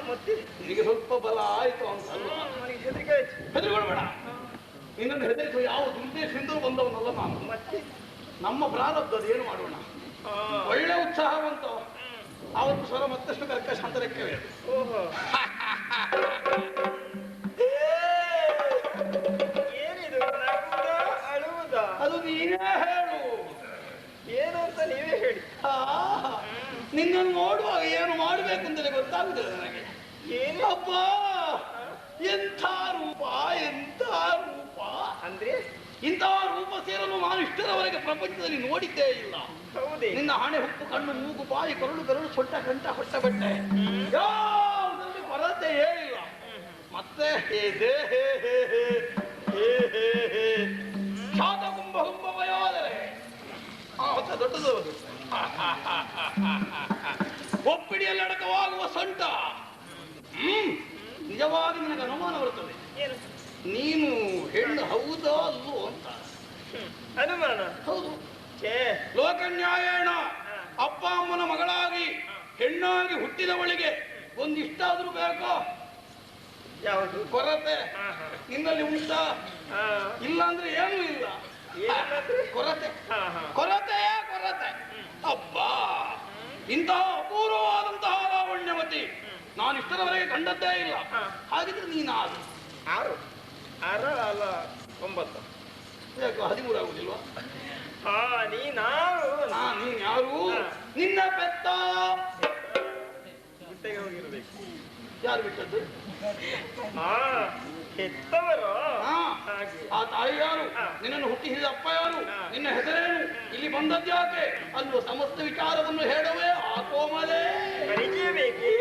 ಮತ್ತೆ ನಿನಗೆ ಸ್ವಲ್ಪ ಬಲ ಆಯ್ತು ಅಂತಲ್ವಾ? ನನಗೆ ಹೆದರಿಕೆ ಆಯ್ತು. ಹೆದರಿಕೊಳ್ಬೇಡ. ನಿನ್ನನ್ನು ಹೆದರಿಸುವ ಯಾವ ದುರ್ದೇಶದಿಂದಲೂ ಬಂದವನಲ್ಲ ನಾನು. ಮತ್ತೆ ನಮ್ಮ ಪ್ರಾರಬ್ಧದ ಏನು ಮಾಡೋಣ? ಒಳ್ಳೆ ಉತ್ಸಾಹವಂತ ಆವತ್ತು ಸ್ವರ ಮತ್ತಷ್ಟು ಕರ್ಕಶ ಅಂತ ಲೆಕ್ಕವೇ. ಓಹೋ ಏನಿದು? ನಗುವುದಾ ಅಳುವುದಾ? ಅದು ನೀನೇ ಹೇಳು. ಏನು ಅಂತ ನೀವೇ ಹೇಳಿ. ನಿನ್ನನ್ನು ನೋಡುವಾಗ ಏನು ಮಾಡಬೇಕು ಅಂತಲೇ ಗೊತ್ತಾಗುದಿಲ್ಲ ನನಗೆ. ಏನು ಅಪ್ಪ, ಎಂಥ ರೂಪ, ಎಂಥ ರೂಪ ಅಂದ್ರೆ? ಇಂತಹ ರೂಪ ಸೇರಲು ನಾನು ಇಷ್ಟರವರೆಗೆ ಪ್ರಪಂಚದಲ್ಲಿ ನೋಡಿದ್ದೇ ಇಲ್ಲ. ಹೌದೇ? ನಿನ್ನ ಹಣೆ ಹುಪ್ಪು, ಕಣ್ಣು, ಮೂಗು, ಬಾಯಿ, ಕರುಳು ಸೊಟ್ಟ ಕಂಠ ಹೊಟ್ಟ ಬಟ್ಟೆ ಯಾವುದರಲ್ಲಿ ಕೊರತೆಯೇ ಇಲ್ಲ. ಮತ್ತೆ ಶಾತ ಕುಂಭ ಕುಂಭಮಯೋದರೆ ಹೊತ್ತ ದೊಡ್ಡದು ಒಪ್ಪಿಡಿಯಲ್ಲಿ ಅಡಕವಾಗುವ ಸೊಂಟ. ನಿಜವಾಗಿ ನಿನಗೆ ಅನುಮಾನ ಬರುತ್ತದೆ, ನೀನು ಹೆಣ್ಣು ಹೌದಾ ಅಲ್ಲೋ ಅಂತ. ಅನುಮಾನ? ಹೌದು. ಲೋಕನ್ಯಾಯೇಣ ಅಪ್ಪ ಅಮ್ಮನ ಮಗಳಾಗಿ ಹೆಣ್ಣಾಗಿ ಹುಟ್ಟಿದವಳಿಗೆ ಒಂದಿಷ್ಟಾದ್ರೂ ಬೇಕೋ? ಯಾವುದು? ಕೊರತೆ ನಿನ್ನಲ್ಲಿ ಉಂಟಾ? ಇಲ್ಲ ಅಂದ್ರೆ ಏನೂ ಇಲ್ಲ. ಕೊರತೆ ಕೊರತೆಯೇ ಕೊರತೆ. ಅಬ್ಬಾ, ಇಂತಹ ಅಪೂರ್ವವಾದಂತಹ ಲಾವಣ್ಯವತಿ ನಾನು ಇಷ್ಟರವರೆಗೆ ಕಂಡದ್ದೇ ಇಲ್ಲ. ಹಾಗಿದ್ರೆ ನೀನು 6 ಅಲ್ಲ 9. ಯಾಕೆ 13 ಆಗುದಿಲ್ವಾ? ನೀನು ಯಾರು? ನಿನ್ನ ಪೆತ್ತ ಗುಟ್ಟೆಗೆ ಹೋಗಿರ್ಬೇಕು. ಯಾರು ಬಿಟ್ಟದ್ದು? ಹೆತ್ತವರು. ಆ ತಾಯಿ ಯಾರು? ನಿನ್ನನ್ನು ಹುಟ್ಟಿಸಿದ ಅಪ್ಪ ಯಾರು? ನಿನ್ನ ಹೆಸರೇನು? ಇಲ್ಲಿ ಬಂದದ್ದು ಯಾಕೆ ಅನ್ನುವ ಸಮಸ್ತ ವಿಚಾರವನ್ನು ಹೇಳುವೆ ಆ ಕೋಮಲೇ. ಪರಿಚಯ ಬೇಕೇ?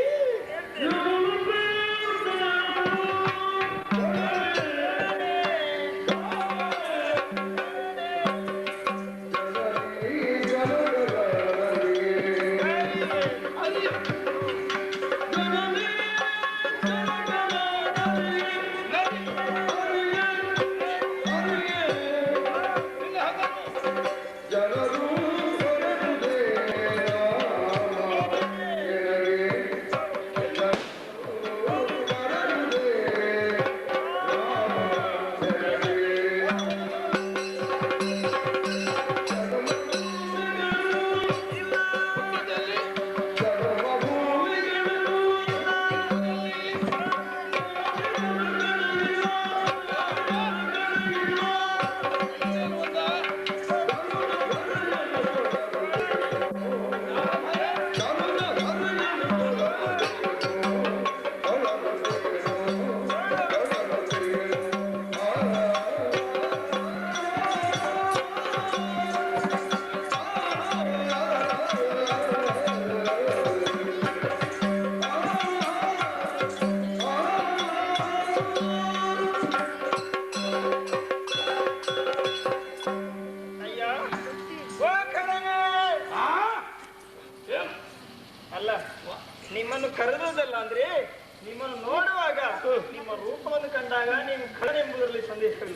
ಅಲ್ಲ, ನಿಮ್ಮನ್ನು ಕರೆದಲ್ಲ ಅಂದ್ರೆ ನಿಮ್ಮನ್ನು ನೋಡುವಾಗ ನಿಮ್ಮ ರೂಪವನ್ನು ಕಂಡಾಗ ನೀವು ಖಳನೆಂಬುದರಲ್ಲಿ ಸಂದೇಹವಿಲ್ಲ.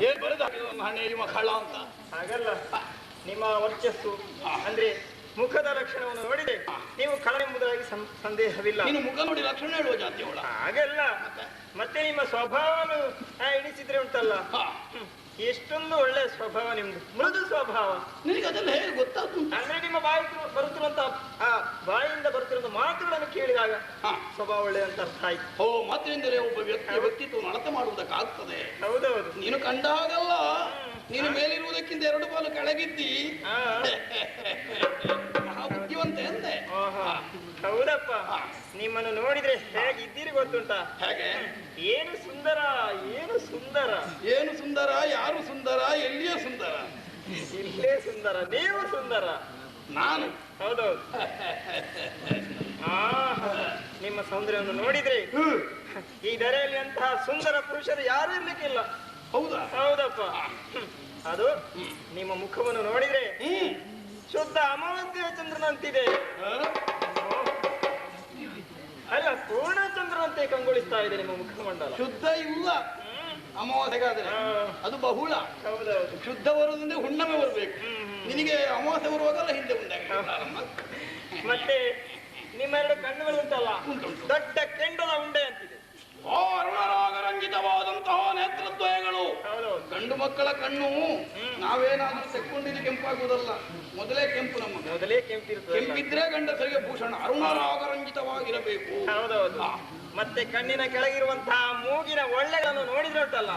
ಅಂತ ಹಾಗಲ್ಲ, ನಿಮ್ಮ ವರ್ಚಸ್ಸು ಅಂದ್ರೆ ಮುಖದ ಲಕ್ಷಣವನ್ನು ನೋಡಿದೆ ನೀವು ಖಳನೆಂಬುದಾಗಿ ಸಂದೇಹವಿಲ್ಲ. ನೀನು ಮುಖ ನೋಡಿ ಲಕ್ಷಣ ಹೇಳುವ ಜಾತಿ ಅವಳ ಹಾಗಲ್ಲ, ಮತ್ತೆ ನಿಮ್ಮ ಸ್ವಭಾವವನ್ನು ಎಣಿಸಿದ್ರೆ ಉಂಟಲ್ಲ, ಎಷ್ಟೊಂದು ಒಳ್ಳೆ ಸ್ವಭಾವ ನಿಮ್ದು, ಮೃದು ಸ್ವಭಾವ. ನಿನಗೆ ಅದೆಲ್ಲ ಹೇಗೆ ಗೊತ್ತಾಗ್ತು? ಅಂದ್ರೆ ನಿಮ್ಮ ಬರುತ್ತಿರುವಂತ ಬಾಯಿಂದ ಬರುತ್ತಿರುವಂತ ಮಾತುಗಳನ್ನು ಕೇಳಿದಾಗ ಸ್ವಭಾವ ಒಳ್ಳೆ ಅಂತ ಅರ್ಥ ಆಯ್ತು. ಮಾತಿನಿಂದಲೇ ಒಬ್ಬ ವ್ಯಕ್ತಿತ್ವ ನಡತೆ ಮಾಡುವುದಕ್ಕಾಗ್ತದೆ. ಹೌದೌದು. ನೀನು ಕಂಡ ಹಾಗಲ್ಲ, ನೀನು ಮೇಲಿರುವುದಕ್ಕಿಂತ 2 ಪಾಲು ಕೆಳಗಿದ್ದಿ. ಮಹಾ ಬುದ್ಧಿವಂತೆ ಅಂದೆ. ಹೌದಪ್ಪ, ನಿಮ್ಮನ್ನು ನೋಡಿದ್ರೆ ಹೇಗಿದ್ದೀರಿ ಗೊತ್ತುಂಟಾ? ಹೇಗೆ? ಏನು ಸುಂದರ, ಏನು ಸುಂದರ, ಏನು ಸುಂದರ, ಯಾರು ಸುಂದರ, ಎಲ್ಲಿಯೇ ಸುಂದರ? ಇಲ್ಲೇ ಸುಂದರ, ನೀವು ಸುಂದರ. ನಾನು? ಹೌದೌದು. ನಿಮ್ಮ ಸೌಂದರ್ಯವನ್ನು ನೋಡಿದ್ರೆ ಈ ಧರೆಯಲ್ಲಿ ಅಂತಹ ಸುಂದರ ಪುರುಷರು ಯಾರು ಇರ್ಲಿಕ್ಕಿಲ್ಲ. ಹೌದಾ? ಹೌದಪ್ಪ. ಅದು ನಿಮ್ಮ ಮುಖವನ್ನು ನೋಡಿದ್ರೆ ಶುದ್ಧ ಅಮಾವಾಸ್ಯ ಚಂದ್ರನಂತಿದೆ. ಅಲ್ಲ, ಪೂರ್ಣಚಂದ್ರನಂತೆ ಕಂಗೊಳಿಸ್ತಾ ಇದೆ ನಿಮ್ಮ ಮುಖಮಂಡಲ. ಶುದ್ಧ ಇಲ್ಲ ಅಮಾವಾಸ್ಯೆಗಾದ್ರೆ, ಅದು ಬಹುಳ. ಹೌದೌದು. ಶುದ್ಧ ಬರುವುದಂದ್ರೆ ಹುಣ್ಣಮೆ ಬರಬೇಕು. ನಿನಗೆ ಅಮಾವಾಸ್ಯೆ ಬರುವಾಗಲ್ಲ ಹಿಂದೆ ಉಂಟಾಗ. ಮತ್ತೆ ನಿಮ್ಮ ಎರಡು ಕಣ್ಣುಗಳು ಉಂಟಲ್ಲ ದೊಡ್ಡ ಕೆಂಡದ ಉಂಡೆ ಅಂತಿದೆ. ಅರುಣರಾಗರಂಜಿತವಾದಂತಹ ನೇತ್ರದ್ವಯಗಳು. ಗಂಡು ಮಕ್ಕಳ ಕಣ್ಣು ನಾವೇನಾದ್ರೂ ತೆಕ್ಕೊಂಡಿದ್ದು ಕೆಂಪಾಗುವುದಲ್ಲ, ಮೊದಲೇ ಕೆಂಪು. ನಮ್ಮ ಮೊದಲೇ ಕೆಂಪಿರ್ತದೆ. ಕೆಂಪಿದ್ರೆ ಗಂಡಸರಿಗೆ ಭೂಷಣ. ಅರುಣರಾಗರಂಜಿತವಾಗಿರಬೇಕು. ಹೌದೌದು. ಮತ್ತೆ ಕಣ್ಣಿನ ಕೆಳಗಿರುವಂತಹ ಮೂಗಿನ ಒಳ್ಳೆಗಳನ್ನು ನೋಡಿದ್ರೆ ಉಂಟಲ್ಲ,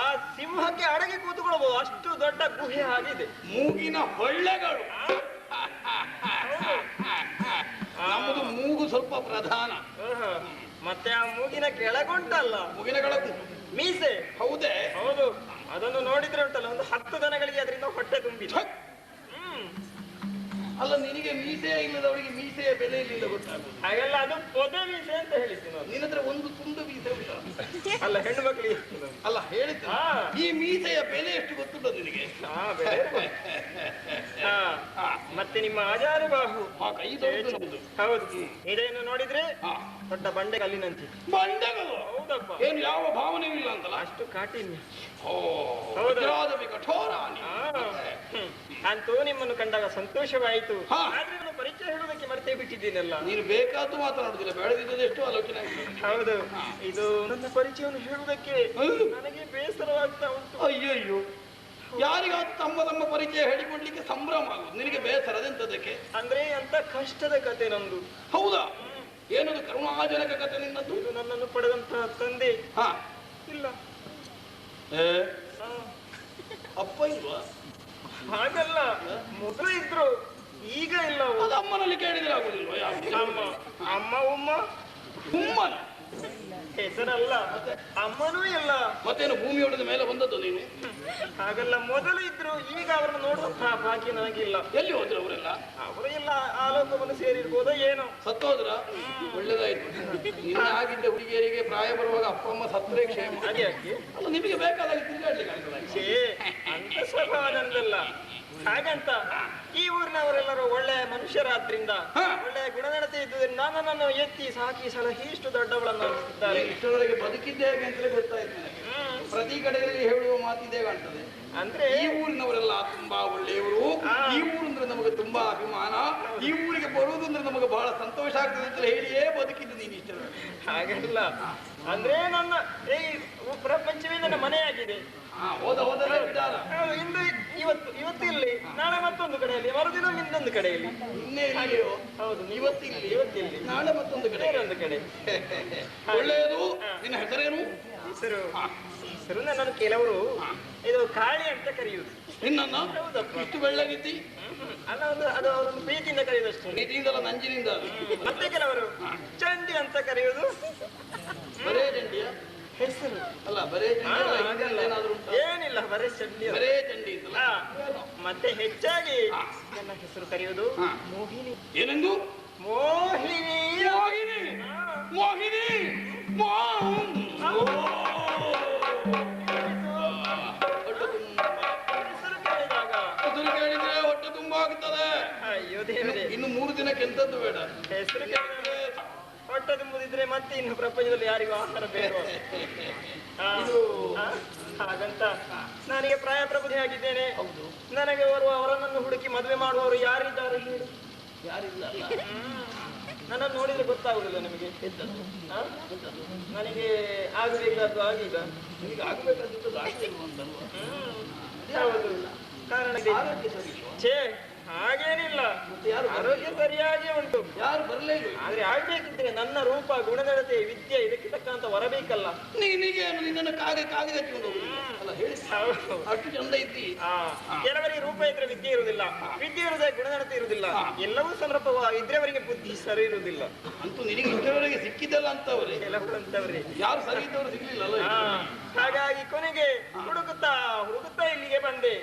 ಆ ಸಿಂಹಕ್ಕೆ ಅಡಗಿ ಕೂತ್ಕೊಳ್ಬಹುದು, ಅಷ್ಟು ದೊಡ್ಡ ಗುಹೆ ಆಗಿದೆ. ಮೂಗಿನ ಹೊಳ್ಳೆಗಳು. ನಮ್ಮದು ಮೂಗು ಸ್ವಲ್ಪ ಪ್ರಧಾನ. ಮತ್ತೆ ಆ ಮೂಗಿನ ಕೆಳಗುಂಟಲ್ಲ, ಮೂಗಿನ ಕೆಳಗು ಮೀಸೆ. ಹೌದೇ? ಹೌದು. ಅದನ್ನು ನೋಡಿದ್ರೆ ಉಂಟಲ್ಲ, ಒಂದು 10 ದನಗಳಿಗೆ ಅದರಿಂದ ಹೊಟ್ಟೆ ತುಂಬಿದೆ. ಅಲ್ಲ, ನಿನಗೆ ಮೀಸೆ ಇಲ್ಲದವಳಿಗೆ ಮೀಸೆಯ ಬೆಲೆ ಇಲ್ಲಿಂದ ಗೊತ್ತಾಗುದು. ಹಾಗೆಲ್ಲ ಅದು ಪೊದೆ ಮೀಸೆ ಅಂತ ಹೇಳಿದ್ದೆ ನಾನು. ನಿನ್ನತ್ರ ಒಂದು ತುಂಡು ಮೀಸೆ ಉಂಟ? ಅಲ್ಲ, ಹೆಣ್ಣು ಮಕ್ಕಳಿಗೆ ಅಲ್ಲ ಹೇಳಿದ್ದ. ಈ ಮೀಸೆಯ ಬೆಲೆ ಎಷ್ಟು ಗೊತ್ತುಂಟ ನಿನಗೆ? ಮತ್ತೆ ನಿಮ್ಮ ಆಜಾರು ಬಾಹು ಕೈ ದೊಡ್ಡದು. ಹೌದು. ಇದನ್ನು ನೋಡಿದ್ರೆ ದೊಡ್ಡ ಬಂಡೆ ಕಲ್ಲಿನಂತೆ. ಬಂಡೆಗಳು? ಹೌದಪ್ಪ. ಏನು ಯಾವ ಭಾವನೆ ಇಲ್ಲ ಅಂತಲ್ಲ, ಅಷ್ಟು ಕಾಠಿಣ್ಯ. ಕಠೋರ. ಅಂತೂ ನಿಮ್ಮನ್ನು ಕಂಡಾಗ ಸಂತೋಷವಾಯಿತು. ಆದ್ರೆ ನಾನು ಪರಿಚಯ ಹೇಳುವುದಕ್ಕೆ ಮರ್ತೇ ಬಿಟ್ಟಿದ್ದೀನಲ್ಲ. ನೀನು ಬೇಕಾದ್ದು ಮಾತನಾಡುದಿಲ್ಲ, ಬೆಳೆದಿದ್ದೆಷ್ಟು ಆಲೋಚನೆ. ಹೌದು. ಇದು ನನ್ನ ಪರಿಚಯವನ್ನು ಹೇಳುವುದಕ್ಕೆ ನನಗೆ ಬೇಸರವಾಗ್ತಾ ಉಂಟು. ಅಯ್ಯಯ್ಯೋ, ಯಾರಿಗಾದ್ರೂ ತಮ್ಮ ತಮ್ಮ ಪರಿಚಯ ಹೇಳಿಕೊಡ್ಲಿಕ್ಕೆ ಸಂಭ್ರಮ ಆಗುದು, ನಿನಗೆ ಬೇಸರದೆಂತದಕ್ಕೆ? ಅಂದ್ರೆ ಅಂತ ಕಷ್ಟದ ಕತೆ ನಮ್ದು. ಹೌದಾ? ಏನದು ಕರುಣಾಜನಕ ಕತೆ ನಿನ್ನದು? ಇದು ನನ್ನನ್ನು ಪಡೆದಂತಹ ತಂದೆ ಇಲ್ಲ. ಅಪ್ಪ ಇಲ್ವಾ? ಹಾಗಲ್ಲ, ಮೊದಲು ಇದ್ರು, ಈಗ ಇಲ್ಲ. ಅದು ಅಮ್ಮನಲ್ಲಿ ಕೇಳಿದ್ರೆ ಆಗುದಿಲ್ವಾ? ಅಮ್ಮ ಉಮ್ಮ ಉಮ್ಮನ ಹೆಸರಲ್ಲ, ಅಮ್ಮನೂ ಇಲ್ಲ. ಮತ್ತೇನು ಭೂಮಿ ಹೊಡೆದ ಮೇಲೆ ಬಂದದ್ದು ನೀನು? ಹಾಗಲ್ಲ, ಮೊದಲು ಇದ್ರು, ಈಗ ಅವರನ್ನು ನೋಡುವಂತಹ ಭಾಗ್ಯ ನನಗಿಲ್ಲ. ಎಲ್ಲಿ ಹೋದ್ರು ಅವರೆಲ್ಲ? ಅವರು ಎಲ್ಲ ಆಲೋಕವನ್ನು ಸೇರಿರ್ಬೋದ ಏನೋ. ಸತ್ತೋದ್ರ? ಒಳ್ಳೇದಾಯ್ತು. ನಿನ್ನೆ ಆಗಿದ್ದ ಹುಡುಗಿಯರಿಗೆ ಪ್ರಾಯ ಬರುವಾಗ ಅಪ್ಪ ಅಮ್ಮ ಸತ್ತರೆ ಕ್ಷೇಮ. ಹಾಗೆ ಯಾಕೆ? ಅಲ್ಲ, ನಿಮಗೆ ಬೇಕಾದಾಗ ತಿರುಗಾಡ್ಲಿಕ್ಕೆ ಆಗ್ತದೆ. ಅಂತ ಸ್ವಭಾವ ನಂದಲ್ಲ. ಹಾಗಂತ ಈ ಊರಿನವರೆಲ್ಲರೂ ಒಳ್ಳೆ ಮನುಷ್ಯರಾದ್ರಿಂದ, ಒಳ್ಳೆ ಗುಣನಡತೆ ಇದ್ದುದರಿಂದ ನನ್ನನ್ನು ಎತ್ತಿ ಸಾಕಿ ಸಲಹಿ ಇಷ್ಟು ದೊಡ್ಡವಳನ್ನು ಅನಿಸುತ್ತಾರೆ. ಇಷ್ಟರವರೆಗೆ ಬದುಕಿದ್ದೇ ಹೇಗೆ ಅಂತಲೇ ಗೊತ್ತಾಯ್ತು ನನಗೆ. ಪ್ರತಿ ಕಡೆಯಲ್ಲಿ ಹೇಳುವ ಮಾತಿದ್ದೇ ಕಾಣ್ತದೆ. ಅಂದ್ರೆ ಈ ಊರಿನವರೆಲ್ಲ ತುಂಬಾ ಒಳ್ಳೆಯವರು, ಈ ಊರಂದ್ರೆ ನಮಗೆ ತುಂಬಾ ಅಭಿಮಾನ, ಈ ಊರಿಗೆ ಬರುವುದಂದ್ರೆ ನಮಗೆ ಬಹಳ ಸಂತೋಷ ಆಗ್ತದೆ ಅಂತ ಹೇಳಿಯೇ ಬದುಕಿದ್ದು ನೀನು ಇಷ್ಟರವರೆಗೆ. ಹಾಗಲ್ಲ, ಅಂದ್ರೆ ನನ್ನ ಈ ಪ್ರಪಂಚವೇ ನನ್ನ ಮನೆಯಾಗಿದೆ. ಹೋದಲೇ ವಿಚಾರ. ಇಂದು ಇವತ್ತು ಇಲ್ಲಿ, ನಾಳೆ ಮತ್ತೊಂದು ಕಡೆಯಲ್ಲಿ, ಮರುದಿನ ಇನ್ನೊಂದು ಕಡೆಯಲ್ಲಿ. ಇನ್ನೇ ಇಲ್ಲಿಯೋ? ಹೌದು, ಇವತ್ತಿಲ್ಲಿ, ನಾಳೆ ಮತ್ತೊಂದು ಕಡೆ, ಒಂದು ಕಡೆ. ಒಳ್ಳೆಯದು. ನಿನ್ನ ಹೆಸರೇನು? ಹೆಸರು ನನ್ನನ್ನು ಕೆಲವರು ಇದು ಕಾಳಿ ಅಂತ ಕರೆಯುವುದು. ನಿನ್ನನ್ನು? ಇಷ್ಟು ಬೆಳ್ಳಗಿದ್ದಿ? ಅಲ್ಲ, ಅದು ಅವರನ್ನು ಪ್ರೀತಿಯಿಂದ ಕರೆಯುವುದಷ್ಟೇ. ಪ್ರೀತಿಯಿಂದಲ್ಲ, ನಂಜಿನಿಂದ. ಮತ್ತೆ ಕೆಲವರು ಚಂಡಿ ಅಂತ ಕರೆಯುವುದು. ಬರೇ ಚಂಡಿಯ ಹೆಸರು? ಅಲ್ಲ, ಬರೇ ಏನಿಲ್ಲ, ಬರೇ ಚಂಡಿ. ಬರೇ ಚಂಡಿ. ಮತ್ತೆ ಹೆಚ್ಚಾಗಿ ನನ್ನ ಹೆಸರು ಕರೆಯುವುದು ಮೋಹಿನಿ. ಏನೆಂದು? ಮೋಹಿನಿ. ಮೋಹಿನಿ, ಮೋಹಿನಿ, ಹೆಸರು ಕೇಳಿದ್ರೆ ಹೊಟ್ಟೆ ತುಂಬಾ ಆಗ್ತದೆ. ಅಯ್ಯೋ ದೇವರೇ, ಇನ್ನು 3 ದಿನಕ್ಕೆ ಎಂತದ್ದು ಬೇಡ. ಹೆಸರು ಕೇಳಿದ್ರೆ ಹೊಟ್ಟೆ ತುಂಬುದಿದ್ರೆ ಮತ್ತೆ ಇನ್ನು ಪ್ರಪಂಚದಲ್ಲಿ ಯಾರಿಗೂ ಆಹಾರ ಬೇಕು. ಹಾಗಂತ ನನಗೆ ಪ್ರಾಯ ಪ್ರಬುದ್ಧಿ ಆಗಿದ್ದೇನೆ. ನನಗೆ ಅವರನ್ನು ಹುಡುಕಿ ಮದುವೆ ಮಾಡುವವರು ಯಾರಿದ್ದಾರೆ ಹೇಳಿ? ಯಾರಿಲ್ಲ. ನನ್ನನ್ನು ನೋಡಿದ್ರೆ ಗೊತ್ತಾಗುದಿಲ್ಲ ನಿಮಗೆ? ನನಗೆ ಆಗಬೇಕಾದ್ದು ಆಗೀಗ, ನಿಮಗೆ ಆಗಬೇಕಾದದ್ದು ಹೌದು. ಕಾರಣ ಛೇ, ಹಾಗೇನಿಲ್ಲ, ಆರೋಗ್ಯ ಸರಿಯಾಗಿ ಉಂಟು. ಯಾರು ಬರಲೇ ಇಲ್ಲ. ಆದ್ರೆ ಆಗ್ಬೇಕಿದ್ರೆ ನನ್ನ ರೂಪ, ಗುಣನಡತೆ, ವಿದ್ಯೆ ಇದಕ್ಕೆ ತಕ್ಕಂತ ವರಬೇಕಲ್ಲ. ನೀನಿಗೆ ನಿನ್ನನ್ನು ಕಾಗೆ ಹಚ್ಚಿಕೊಂಡು ಅಲ್ಲ ಹೇಳಿ, ಅಷ್ಟು ಚಂದ ಇದ್ದಿ. ಕೆಲವರಿಗೆ ರೂಪ ಇದ್ರೆ ವಿದ್ಯೆ ಇರುವುದಿಲ್ಲ, ವಿದ್ಯೆ ಇರುವುದೇ ಗುಣನಡತೆ ಇರುವುದಿಲ್ಲ, ಎಲ್ಲವೂ ಸಮರ್ಪವ ಇದ್ರೆ ಅವರಿಗೆ ಬುದ್ಧಿ ಸರಿ ಇರುವುದಿಲ್ಲ. ಅಂತೂ ನಿನಗೆ ಇಷ್ಟರವರೆಗೆ ಸಿಕ್ಕಿದ್ದಲ್ಲ ಅಂತವ್ರೆ, ಕೆಲವರು ಅಂತವ್ರೆ. ಯಾರು ಸರಿ ಇದ್ದವರು ಸಿಗ್ಲಿಲ್ಲ. ಹಾಗಾಗಿ ಕೊನೆಗೆ ಹುಡುಕುತ್ತಾ ಇಲ್ಲಿಗೆ ಬಂದೆ.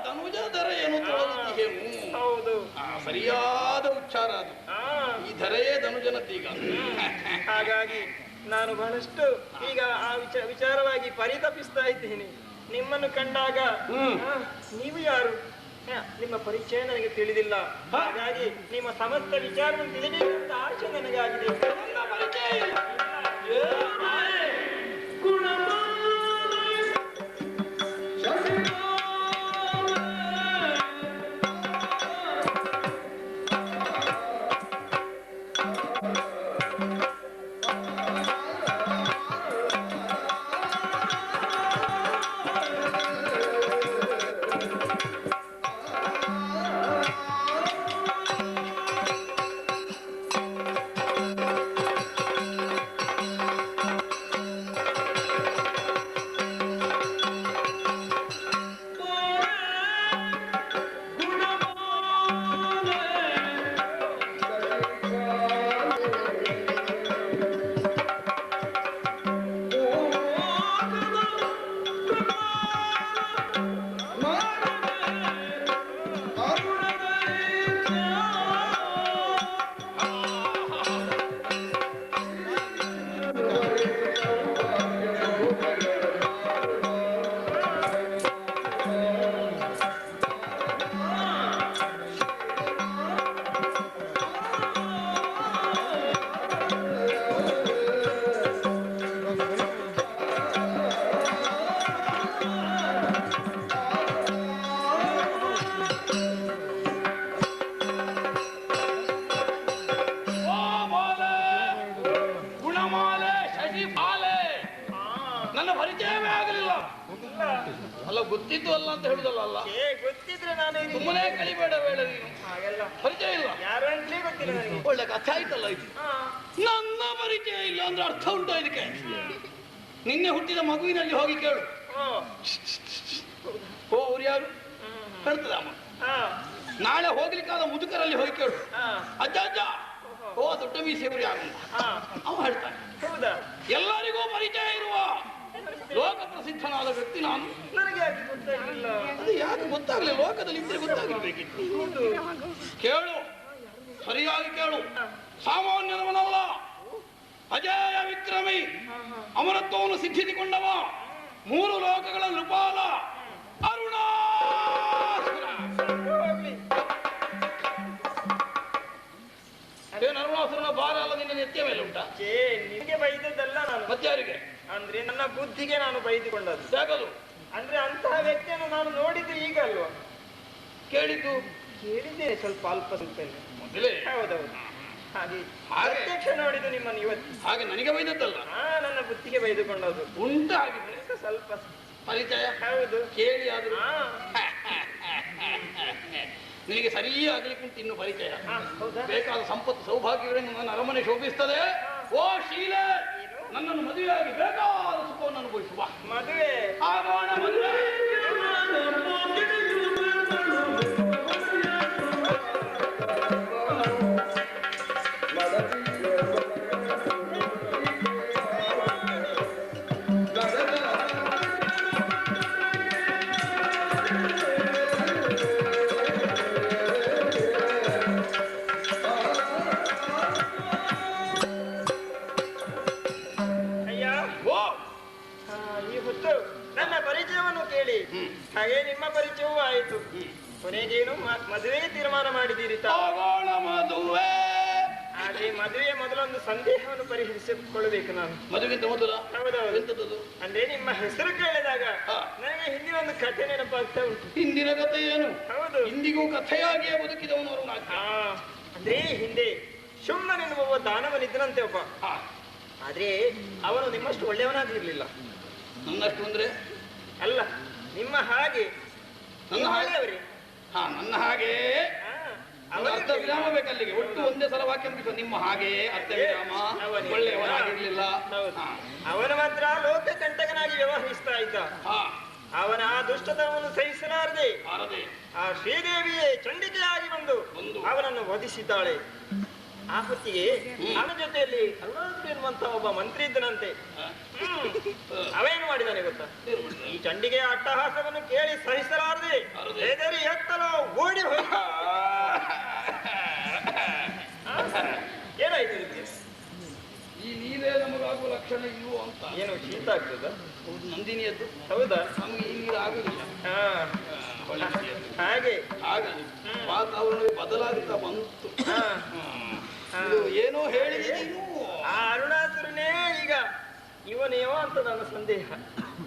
ಧನುಜ ಧರ ಏನು ತೊಳೆದು. ಹೌದು, ಸರಿಯಾದ ಉಚ್ಚಾರ ಅದು. ಈ ಧರೆಯೇ ಧನುಜನದ್ದೀಗ. ಹಾಗಾಗಿ ನಾನು ಬಹಳಷ್ಟು ಈಗ ಆ ವಿಚಾರವಾಗಿ ಪರಿತಪಿಸ್ತಾ ಇದ್ದೀನಿ. ನಿಮ್ಮನ್ನು ಕಂಡಾಗ ನೀವು ಯಾರು, ನಿಮ್ಮ ಪರಿಚಯ ನನಗೆ ತಿಳಿದಿಲ್ಲ. ಹಾಗಾಗಿ ನಿಮ್ಮ ಸಮಸ್ತ ವಿಚಾರವನ್ನು ತಿಳಿಬೇಕಂತ ಆಶೆ ನನಗಾಗಿದೆ. ಪರಿಚಯ ನನ್ನ ಪರಿಚಯವೇ ಆಗಲಿಲ್ಲ. ಅಲ್ಲ ಗೊತ್ತಿದ್ದು ಅಲ್ಲ ಅಂತ ಹೇಳುದಲ್ಲ. ಅಲ್ಲ ಗೊತ್ತಿದ್ರೆ ನಾನು ಸುಮ್ಮನೆ ಕಲಿಬೇಡ ಬೇಡ ನೀನು. ಹಾಗೆಲ್ಲ ಪರಿಚಯ ಇಲ್ಲ, ಯಾರು ಅಂತಲೇ ಗೊತ್ತಿಲ್ಲ ನನಗೆ. ಒಳ್ಳೆ ಕಥೆ ಆಯ್ತಲ್ಲ ಇದು. ನನ್ನ ಪರಿಚಯ ಇಲ್ಲ ಅಂದ್ರೆ ಅರ್ಥ ಉಂಟು ಇದಕ್ಕೆ? ನಿನ್ನೆ ಹುಟ್ಟಿದ ಮಗುವಿನಲ್ಲಿ ಹೋಗಿ ಕೇಳು. ಓ ಅವ್ರು ಯಾರು ಹೇಳ್ತದ ಅಮ್ಮ. ನಾಳೆ ಹೋಗ್ಲಿಕ್ಕಾದ ಮುದುಕರಲ್ಲಿ ಹೋಗಿ ಕೇಳು. ಅಜ್ಜ ಅಜ್ಜ ಓ ದೊಡ್ಡ ಮೀಸೆಯವರು ಯಾರು ಅವ ಹೇಳ್ತಾನೆ. ಹೌದಾ? ಎಲ್ಲರಿಗೂ ಪರಿಚಯ ಇರುವ ಲೋಕ ಪ್ರಸಿದ್ಧನಾದ ವ್ಯಕ್ತಿ ನಾನು. ನನಗೆ ಯಾಕೆ ಗೊತ್ತಾಗಲಿಲ್ಲ? ಅದು ಯಾಕೆ ಗೊತ್ತಾಗಲಿಲ್ಲ? ಲೋಕದಲ್ಲಿ ಇದ್ರೆ ಗೊತ್ತಾಗಬೇಕಿತ್ತು. ಕೇಳು, ಸರಿಯಾಗಿ ಕೇಳು. ಸಾಮಾನ್ಯದವನಲ್ಲ, ಅಜಯ ವಿಕ್ರಮಿ, ಅಮರತ್ವವನ್ನು ಸಿದ್ಧಿಸಿಕೊಂಡವ, 3 ಲೋಕಗಳ ನೃಪಾಲ, ಅರುಣಾಸುರ. ಅರುಣಾಸುರನ ಭಾರ ಅಲ್ಲ ನಿನ್ನ ನೆತ್ತಿಯ ಮೇಲೆ ಉಂಟಾ? ನಿಮಗೆ ಬೈದದ್ದಲ್ಲ ನಾನು. ಮತ್ತಾರಿಗೆ? ಅಂದ್ರೆ ನನ್ನ ಬುದ್ಧಿಗೆ ನಾನು ಬೈದುಕೊಂಡದ್ದು. ಯಾಕದು? ಅಂದ್ರೆ ಅಂತಹ ವ್ಯಕ್ತಿಯನ್ನು ನಾನು ನೋಡಿದ್ದು ಈಗ ಅಲ್ವಾ? ಕೇಳಿದ್ದು ಕೇಳಿದ್ದೇನೆ, ಸ್ವಲ್ಪ ಅಲ್ಪ ಸ್ವಲ್ಪ. ಮೊದಲೇ? ಹೌದೌದು. ಹಾಗೆ ಪ್ರತ್ಯಕ್ಷ ನೋಡಿದ್ದು ನಿಮ್ಮನ್ನು ಇವತ್ತು. ಹಾಗೆ ನನಗೆ ಬೈದದ್ದಲ್ಲ, ನನ್ನ ಬುದ್ಧಿಗೆ ಬೈದುಕೊಂಡದ್ದು ಉಂಟ. ಹಾಗಿದ್ರೆ ಸ್ವಲ್ಪ ಪರಿಚಯ ಹೌದು ಕೇಳಿ ಆದ್ರು ನಿನಗೆ ಸರಿಯಾಗಲಿಕ್ಕೆ ಉಂಟು ಇನ್ನು ಪರಿಚಯ. ಬೇಕಾದ ಸಂಪತ್ತು ಸೌಭಾಗ್ಯಗಳನ್ನು ನನ್ನ ಅರಮನೆ ಶೋಭಿಸ್ತದೆ. ಓ ಶೀಲೆ, ನನ್ನನ್ನು ಮದುವೆಯಾಗಿ ಬೇಕಾದ ಸುಖವನ್ನು ಅನುಭವಿಸುವ. ಮದುವೆ ಆಗೋಣ ಮದುವೆ. ಹಾಗೆ ನಿಮ್ಮ ಪರಿಚಯವೂ ಆಯಿತು. ಕೊನೆಗೇನು ಮದುವೆಗೆ ತೀರ್ಮಾನ ಮಾಡಿದ್ದೀರಿ? ಮದುವೆ. ಹಾಗೆ ಮದುವೆಯ ಮೊದಲೊಂದು ಸಂದೇಹವನ್ನು ಪರಿಹರಿಸಿಕೊಳ್ಳಬೇಕು ನಾನು. ಮದುವೆಗಿಂತ ಮೊದಲ? ಹೌದೌದು. ಅಂದ್ರೆ ನಿಮ್ಮ ಹೆಸರು ಕೇಳಿದಾಗ ನನಗೆ ಹಿಂದಿನ ಒಂದು ಕಥೆ ನೆನಪಾಗ್ತಾ ಉಂಟು. ಹಿಂದಿನ ಕಥೆ ಏನು? ಹೌದು, ಇಂದಿಗೂ ಕಥೆಯಾಗಿಯೇ ಬದುಕಿದವನು ಅರುಣ. ಅಂದ್ರೆ ಹಿಂದೆ ಶುಂಭನೆನ್ನುವ ದಾನವನಿದ್ದನಂತೆ ಒಬ್ಬ. ಆದ್ರೆ ಅವನು ನಿಮ್ಮಷ್ಟು ಒಳ್ಳೆಯವನಾಗಿರ್ಲಿಲ್ಲ. ನನ್ನಷ್ಟು ಅಂದ್ರೆ ಅಲ್ಲ, ನಿಮ್ಮ ಹಾಗೆ. ನನ್ನ ಹಾಗೆ? ನನ್ನ ಹಾಗೆ ಅರ್ಥ ವಿರಾಮ ಬೇಕಲ್ಲಿಗೆ. ಒಟ್ಟು ಒಂದೇ ಸಲ ವಾಕ್ಯ ಮುಗಿಸುವ. ನಿಮ್ಮ ಹಾಗೆ ಅರ್ಥ ವಿರಾಮ. ಒಳ್ಳೆಯವನಾಗಿರ್ಲಿಲ್ಲ. ಅವನು ಮಾತ್ರ ಲೋಕ ಕಂಟಕನಾಗಿ ವ್ಯವಹರಿಸ್ತಾ ಇದ್ದ. ಅವನ ಆ ದುಷ್ಟತನವನ್ನು ಸಹಿಸಲಾರದೆ ಆ ಶ್ರೀದೇವಿಯೇ ಚಂಡಿಕೆಯಾಗಿ ಬಂದು ಅವನನ್ನು ವಧಿಸಿದ್ದಾಳೆ. ಆ ಹೊತ್ತಿಗೆ ಅವನ ಜೊತೆಯಲ್ಲಿ ಅರುಣಾಸುರ ಎನ್ನುವಂತ ಒಬ್ಬ ಮಂತ್ರಿ ಇದ್ದನಂತೆ. ಅವೇನು ಮಾಡಿದಾನೆ ಗೊತ್ತಾ? ಈ ಚಂಡಿಗೆಯ ಅಟ್ಟಹಾಸವನ್ನು ಕೇಳಿ ಸಹಿಸಲಾರದೆ ಹೆದರಿ ಎತ್ತಲೋ ಓಡಿ ಹೋಯ್ತ. ಏನಾಯ್ತು? ಈ ನೀರೇ ನಮಗಾಗುವ ಲಕ್ಷಣ ಇಲ್ವೋ ಅಂತ. ಏನು ಶೀತ ಆಗ್ತದ? ಹೌದು, ನಂದಿನಿಯದ್ದು. ಹೌದಾ? ನಮಗೆ ಈ ನೀರು ಆಗುದಿಲ್ಲ. ಹಾಗೆ ವಾತಾವರಣ ಬದಲಾಗುತ್ತಾ ಬಂತು. ಏನೋ ಹೇಳಿದೆ ನೀನು. ಆ ಅರುಣಾಸುರನೇ ಈಗ ಇವನೇವೋ ಅಂತ ನನ್ನ ಸಂದೇಹ.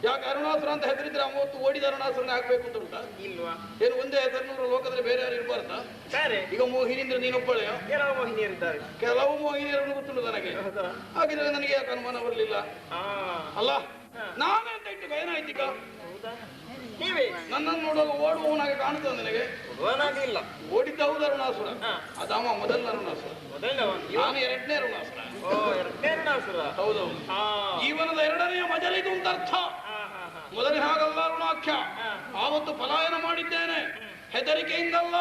ಯಾಕೆ ಅರುಣಾಸುರ ಅಂತ ಹೆಸರಿದ್ರೆ ಅವತ್ತು ಓಡಿದ ಅರುಣಾಸುರನ ಹಾಕ್ಬೇಕು ಅಂತ ಉಂಟಾ? ಇಲ್ವಾ? ಏನು ಒಂದೇ ಹೆಸರಿನವರು ಲೋಕದಲ್ಲಿ ಬೇರೆ ಯಾರು ಇರಬಾರ್ದಾ? ಬೇರೆ ಈಗ ಮೋಹಿನಿಂದ್ರ ನೀನೊಬ್ಬಳೆಯೋ? ಕೆಲವು ಮೋಹಿನಿಯರಿದ್ದಾರೆ. ಕೆಲವು ಮೋಹಿನಿಯರನ್ನು ಗೊತ್ತುಂಟು ನನಗೆ. ಹಾಗಿದ್ರೆ ನನಗೆ ಯಾಕೆ ಅನುಮಾನ ಬರಲಿಲ್ಲ? ಅಲ್ಲ ನಾನೇ ಅಂತ ಇಟ್ಟು ಏನಾಯ್ತೀಗ? ನೀವೇ ನನ್ನನ್ನು ನೋಡುವಾಗ ಓಡುವವನಾಗೆ ಕಾಣುತ್ತದೆ ನನಗೆ. ಇಲ್ಲ ಓಡಿದ್ದ ಹೌದು ಅರುಣಾಸುರ, ಅದಮ್ಮ ಮೊದಲನ ಅರುಣಾಸುರ, ನಾನು ಎರಡನೇ ಅರುಣಾಸುರ. ಹೌದು, ಜೀವನದ ಎರಡನೆಯ ಮಜಲಿದು ಅಂತ ಅರ್ಥ. ಮೊದಲನೇ ಹಾಗಲ್ಲ ಅರುಣಾಖ್ಯ. ಆವತ್ತು ಪಲಾಯನ ಮಾಡಿದ್ದೇನೆ, ಹೆದರಿಕೆಯಿಂದಲ್ಲ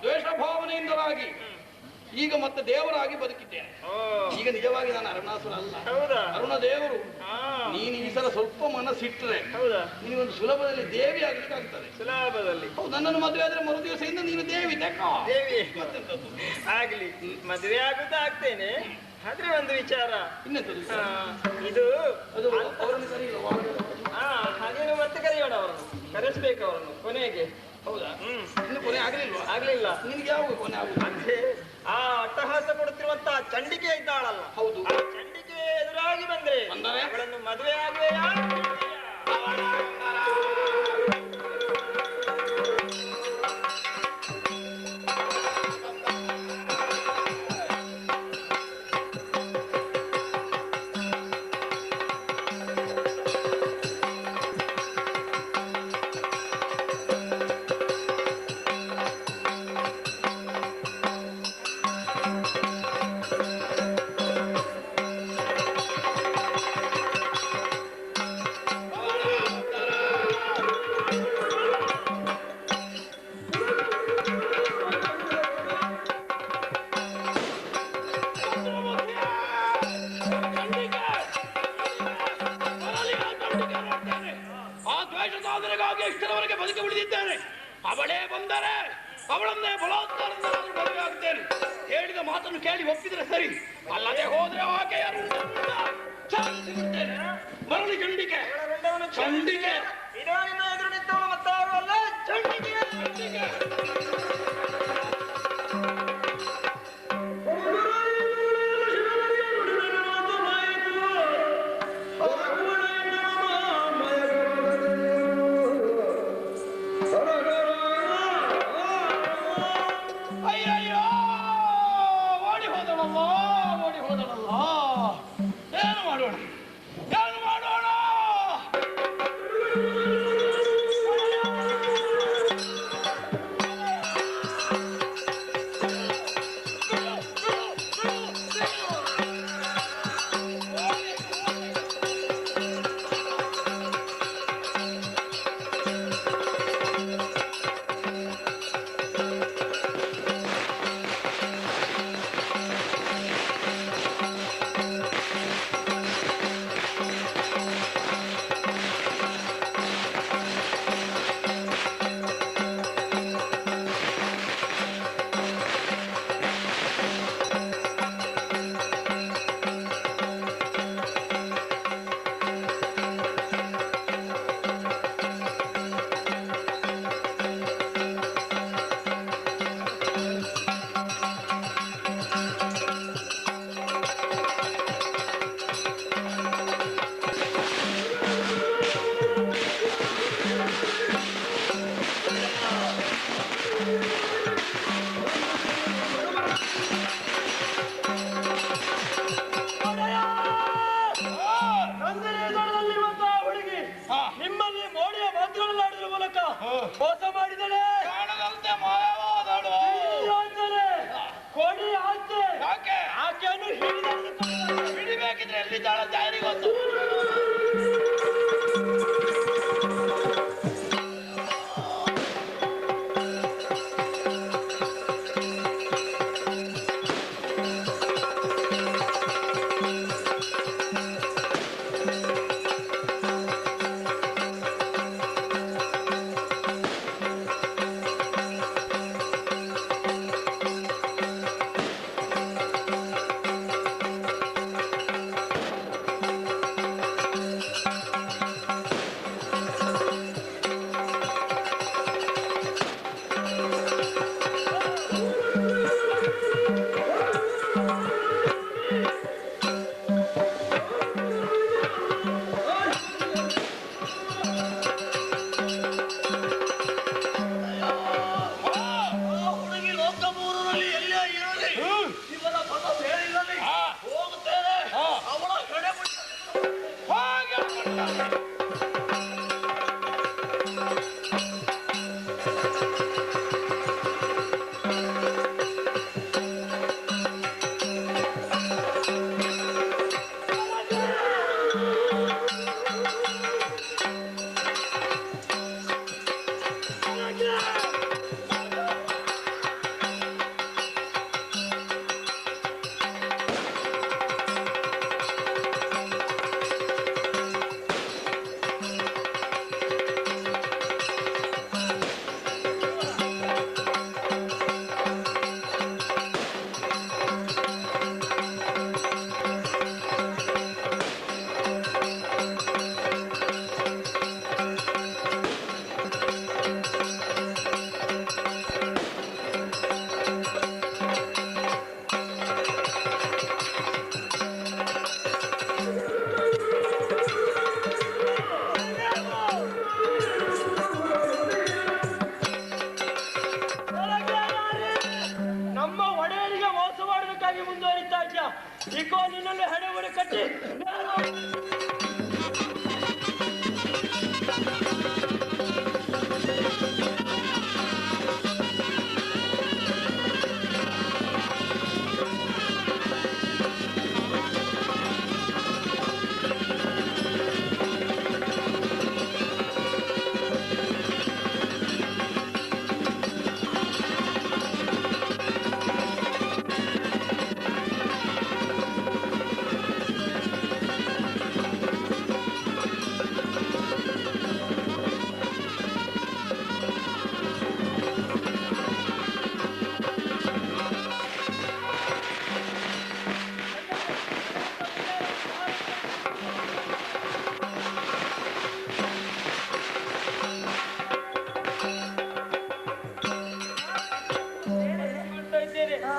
ದ್ವೇಷ ಭಾವನೆಯಿಂದಲಾಗಿ. ಈಗ ಮತ್ತೆ ದೇವರಾಗಿ ಬದುಕಿದ್ದೇನೆ. ಈಗ ನಿಜವಾಗಿ ನಾನು ಅರುಣಾಸುರ ಅಲ್ಲ, ಅರುಣ ದೇವರು. ನೀನು ಈ ಸಲ ಸ್ವಲ್ಪ ಮನಸ್ಸಿಟ್ರೆ ನಿನಗೊಂದು ಸುಲಭದಲ್ಲಿ ದೇವಿ ಆಗ್ಲಿಕ್ಕೆ ಆಗ್ತದೆ. ಸುಲಭದಲ್ಲಿ ಹೌದು, ನನ್ನನ್ನು ಮದುವೆ ಆದ್ರೆ ಮರು ದಿವಸದಿಂದ ನೀನು ದೇವಿ ದೇವಿ ಆಗ್ಲಿ. ಮದುವೆ ಆಗುತ್ತಾ ಆಗ್ತೇನೆ. ಆದ್ರೆ ಒಂದು ವಿಚಾರ. ಇನ್ನೆಂತದ್ದು? ಇದು ಅದು ಅವರನ್ನು ಕರೆಯುವ. ಹಾಗೇನು ಮತ್ತೆ ಕರೆಯೋಣ, ಅವರನ್ನು ಕರೆಸ್ಬೇಕು ಅವರನ್ನು ಕೊನೆಗೆ. ಹೌದಾ? ಇನ್ನು ಕೊನೆ ಆಗ್ಲಿಲ್ವಾ? ಆಗ್ಲಿಲ್ಲ. ನಿನ್ಗೆ ಯಾವಾಗ ಕೊನೆ ಆಗುದು? ಅಂದ್ರೆ ಆ ಅಟ್ಟಹಾಸ ಕೊಡುತ್ತಿರುವಂತ ಚಂಡಿಕೆ ಇದ್ದಾಳಲ್ಲ, ಹೌದು, ಆ ಚಂಡಿಕೆ ಎದುರಾಗಿ ಬಂದ್ರೆ ಅವಳನ್ನು ಮದುವೆ ಆಗುವೆಯಾ? ಎಷ್ಟರವರೆಗೆ ಬದುಕಿ ಉಳಿದಿದ್ದೇನೆ. ಅವಳೇ ಬಂದರೆ ಅವಳನ್ನೇ ಬಲಾತ್ಕಾರದಿಂದ ಮದುವೆ ಆಗ್ತೇನೆ. ಹೇಳಿದ ಮಾತನ್ನು ಕೇಳಿ ಒಪ್ಪಿದ್ರೆ ಸರಿ, ಅಲ್ಲದೆ ಹೋದ್ರೆ ಆಕೆಯನ್ನು ಮರಳಿ ಚಂಡಿಕೆ. ಚಂಡಿಕೆ ಎದುರು ನಿಂತವಳು ಮತ್ತಾರಲ್ಲ, ಚಂಡಿಕೆ. ಮೋಸ ಮಾಡಿದಳೆ, ಕೊಡಿ ಆಚೆ. ಆಕೆಯನ್ನು ಹಿಡಿಬೇಕಿದ್ರೆ ಎಲ್ಲಿದ್ದಾಳ ಜಾರಿಗೊತ್ತು. ಮಾಡ್ತಾ ಇದ್ಯಾ? ಇಕೋ ನಿನ್ನಲ್ಲಿ ಹಣೆ ಕಟ್ಟಿ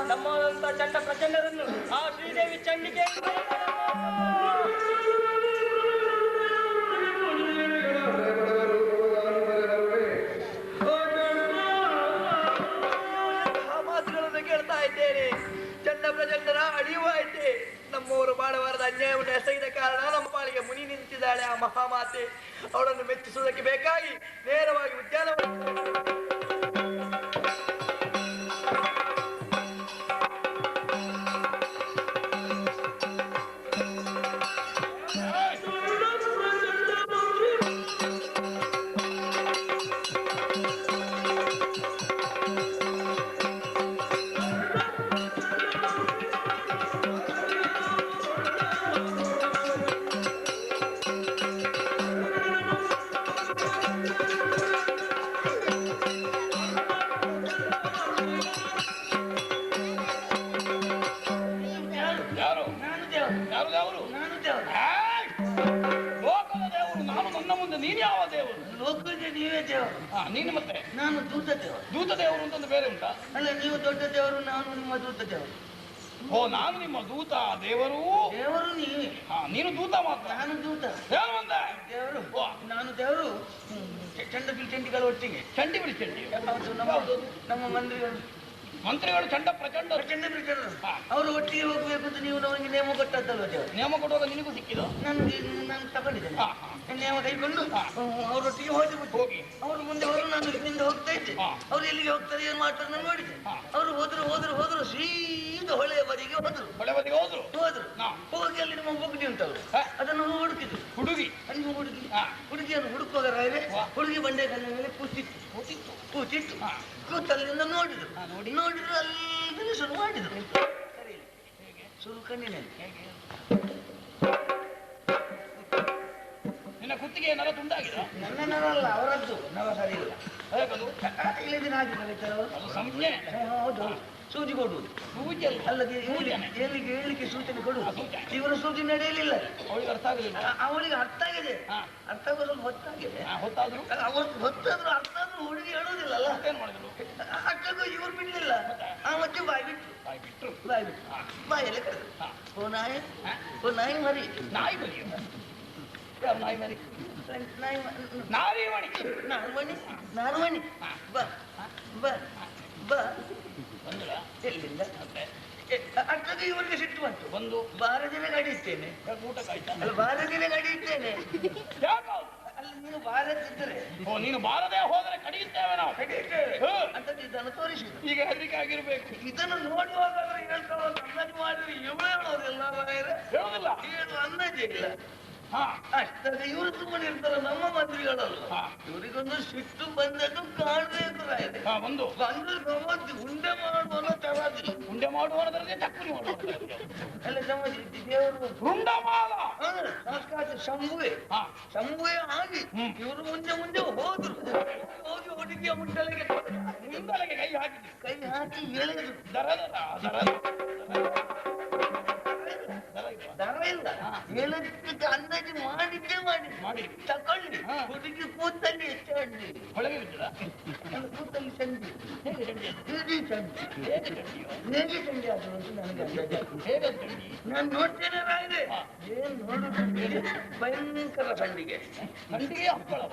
ನಮ್ಮಂತ ಚಂಡ ಪ್ರಚಂಡರನ್ನು ಆ ಶ್ರೀದೇವಿ ಚಂಡಿಗೆ ಮಾತುಗಳನ್ನು ಕೇಳ್ತಾ ಇದ್ದೇನೆ. ಚಂಡ ಪ್ರಚಂಡರ ಅಳಿವು ಐತೆ. ನಮ್ಮವರು ಮಾಡಬಾರದ ಅನ್ಯಾಯವನ್ನು ಎಸಗಿದ ಕಾರಣ ನಮ್ಮ ಪಾಲಿಗೆ ಮುನಿ ನಿಂತಿದ್ದಾಳೆ ಆ ಮಹಾಮಾತೆ. ಅವಳನ್ನು ಮೆಚ್ಚಿಸುವುದಕ್ಕೆ ಬೇಕಾಗಿ ನೇರವಾಗಿ ಉದ್ಯಾನವನ ನೀನು ಮತ್ತೆ ನಾನು ದೂತ ದೇವರು. ದೂತ ದೇವರು ಅಂತಂದು ಬೇರೆ ಉಂಟಾ? ಅಲ್ಲ, ನೀವು ದೊಡ್ಡ ದೇವರು, ನಾನು ನಿಮ್ಮ ದೂತ ದೇವರು. ಓ, ನಾನು ನಿಮ್ಮ ದೂತ ದೇವರು. ದೇವರು ನೀವೇ. ನೀನು ದೂತ ಮಾತ್ರ. ನಾನು ದೂತ. ದೇವರು ಅಂದೆ. ದೇವರು. ನಾನು ದೇವರು. ಚಂಡ ಚಂಡಿಗಳ ಒಟ್ಟಿಗೆ ಚಂಡಿ ಬಿಡಿ ಚಂಡಿ. ನಮ್ಮ ಮಂತ್ರಿಗಳು ಚಂಡ ಪ್ರಚಂಡ ಅವರು ಒಟ್ಟಿಗೆ ಹೋಗ್ಬೇಕು ಅಂತ ನೀವು ನಮಗೆ ನೇಮ ಕೊಟ್ಟದ್ದಲ್ವ ದೇವರು? ನೇಮ ಕೊಡುವಾಗ ನಿನಗೂ ಸಿಕ್ಕಿದ? ನಾನು ತಗೊಂಡಿದ್ದೇನೆ. ನೇಮ ಕೈಕೊಂಡು ಅವರೊಟ್ಟಿಗೆ ಹೋಗಿ ಅವರು ಮುಂದೆ ಹೋದ್ರು, ನಾನು ಇಲ್ಲಿಂದ ಹೋಗ್ತಾ ಇದ್ದೆ. ಅವ್ರು ಎಲ್ಲಿಗೆ ಹೋಗ್ತಾರೆ, ಏನ್ ಮಾಡ್ತಾರೆ ನಾನು ನೋಡಿದ್ದೆ. ಅವರು ಹೋದ್ರು ಸೀದಾ ಹೊಳೆಯ ಬದಿಗೆ ಹೋದ್ರು. ಹೋಗಿ ಅಲ್ಲಿ ನಮ್ಮ ಬುಗ್ಗಿ ಉಂಟವರು, ಅದನ್ನು ಹುಡುಕಿದ್ರು. ಹುಡುಗಿಯನ್ನು ಹುಡುಕುವಾಗ ಹುಡುಗಿ ಬಂಡೆ ಕಲ್ಲಿನ ಮೇಲೆ ಕೂತಿತ್ತು. ಕೂತಲ್ಲಿಂದ ನೋಡಿದ್ರು. ಅಲ್ಲಿ ಶುರು ಮಾಡಿದ್ರು. ಶುರು ಕಣ್ಣಿನಲ್ಲಿ ನಿನ್ನ ಕುತ್ತಿಗೆ ನರ ತುಂಡಾಗಿದೆ. ನನ್ನ ನರ ಅಲ್ಲ, ಅವರದ್ದು ನರ ಸರಿ ಇಲ್ಲ. ಇಲ್ಲದಿನ ಅದು ಸಂಜ್ಞೆ. ಹೌದು, ಸೂಜಿ ಕೊಡುವುದು. ಅಲ್ಲದೆ ಹೇಳಲಿಕ್ಕೆ ಸೂಚನೆ ಕೊಡುವುದು. ಇವರ ಸೂಚನೆ ನಡೆಯಲಿಲ್ಲ. ಅವಳಿಗೆ ಅರ್ಥ ಆಗಲಿಲ್ಲ. ಅವಳಿಗೆ ಅರ್ಥ ಆಗಿದೆ. ಅರ್ಥ ಆಗೋದು ಸ್ವಲ್ಪ ಹೊತ್ತಾಗಿದೆ. ಹೊತ್ತಾದ್ರೂ ಅರ್ಥ ಆದ್ರೂ ಹುಡುಗಿ ಹೇಳೋದಿಲ್ಲಲ್ಲ. ಏನ್ ಮಾಡಿದ್ರು? ಅಷ್ಟಕ್ಕೂ ಇವ್ರು ಬಿಡ್ಲಿಲ್ಲ. ಮತ್ತೆ ಬಾಯಲ್ಲಿ ಕರೆದು ಓ ನಾಯಿ ಮರಿ. ನಾಯಿ ಮರಿ. ನಾಯಿ ಮರಿ. ನಾರ್ಮಣಿ ಬಾ ಎಲ್ಲಿಂದ? ಅಷ್ಟಕ್ಕೆ ಇವರಿಗೆ ಸಿಟ್ಟು ಬಂತು. ಬಾರದಿನ ಗಾಡಿ ಇರ್ತೇನೆ. ಊಟ ಕಾಯ್ತಾ? ಅಲ್ಲ, ಬಾರದಿನ ಗಾಡಿ ಇರ್ತೇನೆ. ಅಲ್ಲಿ ನೀನು ಬಾರದಿದ್ದರೆ, ನೀನು ಬಾರದೆ ಹೋದರೆ ಕಡಿಯುತ್ತೇವೆ ನಾವು. ಅಂತ ಇದನ್ನು ತೋರಿಸಿದ್ರು. ಈಗ ಹೆದರಿಕೆ ಆಗಿರ್ಬೇಕು. ಇದನ್ನು ನೋಡುವಾಗ ಅಂದಾಜು ಮಾಡಿದ್ರೆ ಇವಳು ಹೇಳೋದಿಲ್ಲ, ಹೇಳೋದಿಲ್ಲ, ಹೇಳುವ ಅಂದಾಜೇ ಇಲ್ಲ. ಅಷ್ಟಾಗ ಇವರು ಸುಮ್ಮನೆ ಇರ್ತಾರ, ನಮ್ಮ ಮಂತ್ರಿಗಳಲ್ಲ. ಇವರಿಗೊಂದು ಸಿಟ್ಟು ಬಂದದ್ದು ಕಾಣಬೇಕು. ಬಂದು ಉಂಡೆ ಮಾಡುವಲ್ಲ ತರಾದಿ. ಉಂಡೆ ಮಾಡುವದರದೇ ಚಕ್ಕುಲಿ ಮಾಡುವ ಎಲ್ಲ ಸಮಾಜ ದೇವರು ರುಂಡಮಾಲ ಸಂಸ್ಕಾರ ಶಂಭುವೆ ಆಗಿ ಇವರು ಮುಂದೆ ಹೋದ್ರು. ಹೋಗಿ ಹುಡುಗಿಯ ಮುಂದಲೆಗೆ ಕೈ ಹಾಕಿದ್ರು. ಕೈ ಹಾಕಿ ಎಳೆದ್ರು. ದರ ಇಲ್ಲ, ಹೇಳೋದಕ್ಕೆ ಅಂದಾಜು ಮಾಡಿ ತಕೊಳ್ಳಿ. ಹುಡುಗಿ ಕೂತಲ್ಲಿ ಚಂಡಿ, ಒಳಗೆ ಬಿದ್ದದ ಕೂತಲ್ಲಿ ಚಂಡಿ. ಹೇಗೆ ಚಂಡಿ ಆದ್ರು ಅಂತ ನನಗೆ ಅಂದಾಜು. ನಾನು ನೋಡ್ತೇನೆ ರಾಯ್ದೆ. ಏನ್ ನೋಡುದು, ಭಯಂಕರ ಚಂಡಿಗೆ. ಚಂಡಿಗೆ ಹಪ್ಪಳವ.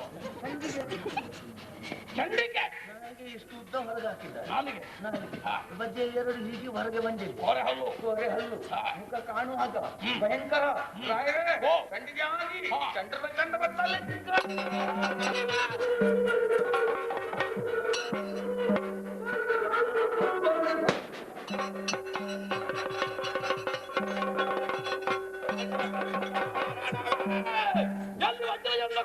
ಚಂಡಿಗೆ ನನಗೆ ಇಷ್ಟು ಉದ್ದ ಹೊರಗೆ ಹಾಕಿದ್ದಾರೆ. ನಾಲಿಗೆ ಬಜ್ಜೆ ಎರಡು ಹೀಗೆ ಹೊರಗೆ ಬಂದಿದೆ. ಹೊರೆ ಹಲ್ಲು ಹೊರೆ ಹಲ್ಲು, ಮುಖ ಕಾಣುವಾಗ ಭಯಂಕರ. ರಾಯರೇ ಖಂಡಿಗೆ ಆಗಿ ಚಂದ್ರದ ಕಂಡ ಬರ್ತಲ್ಲೇ ಎಲ್ಲಿ ವಜ್ರಜಂಡ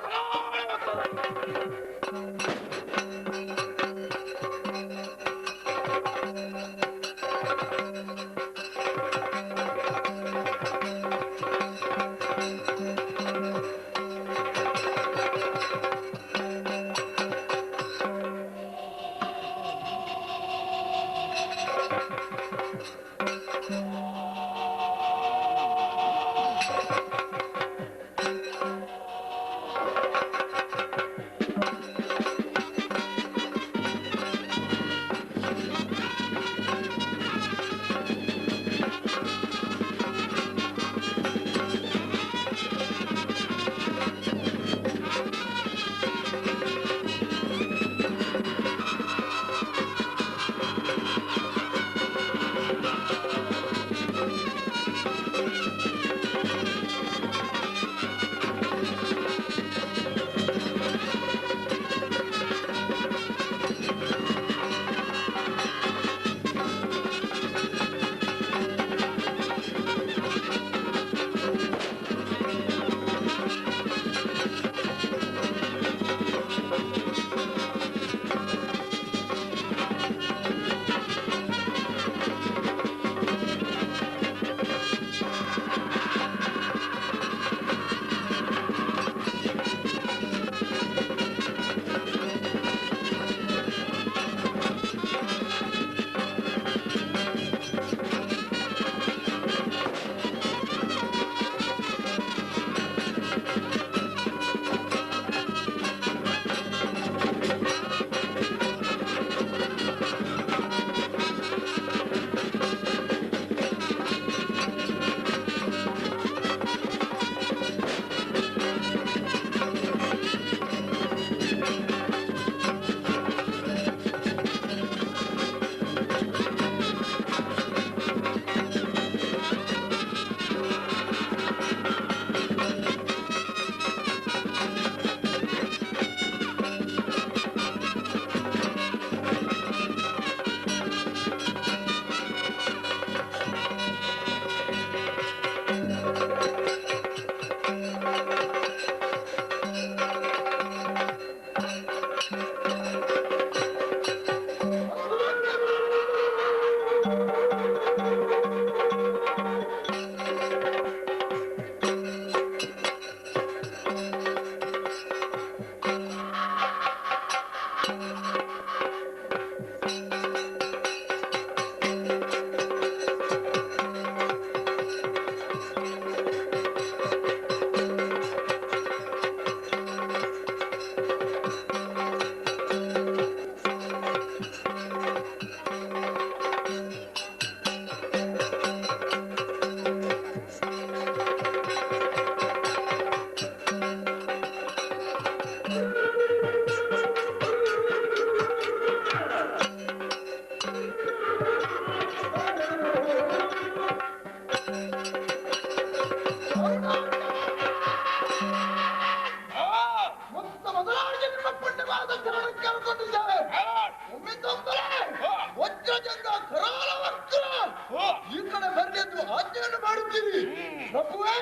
ಪ್ರಭುವೇ,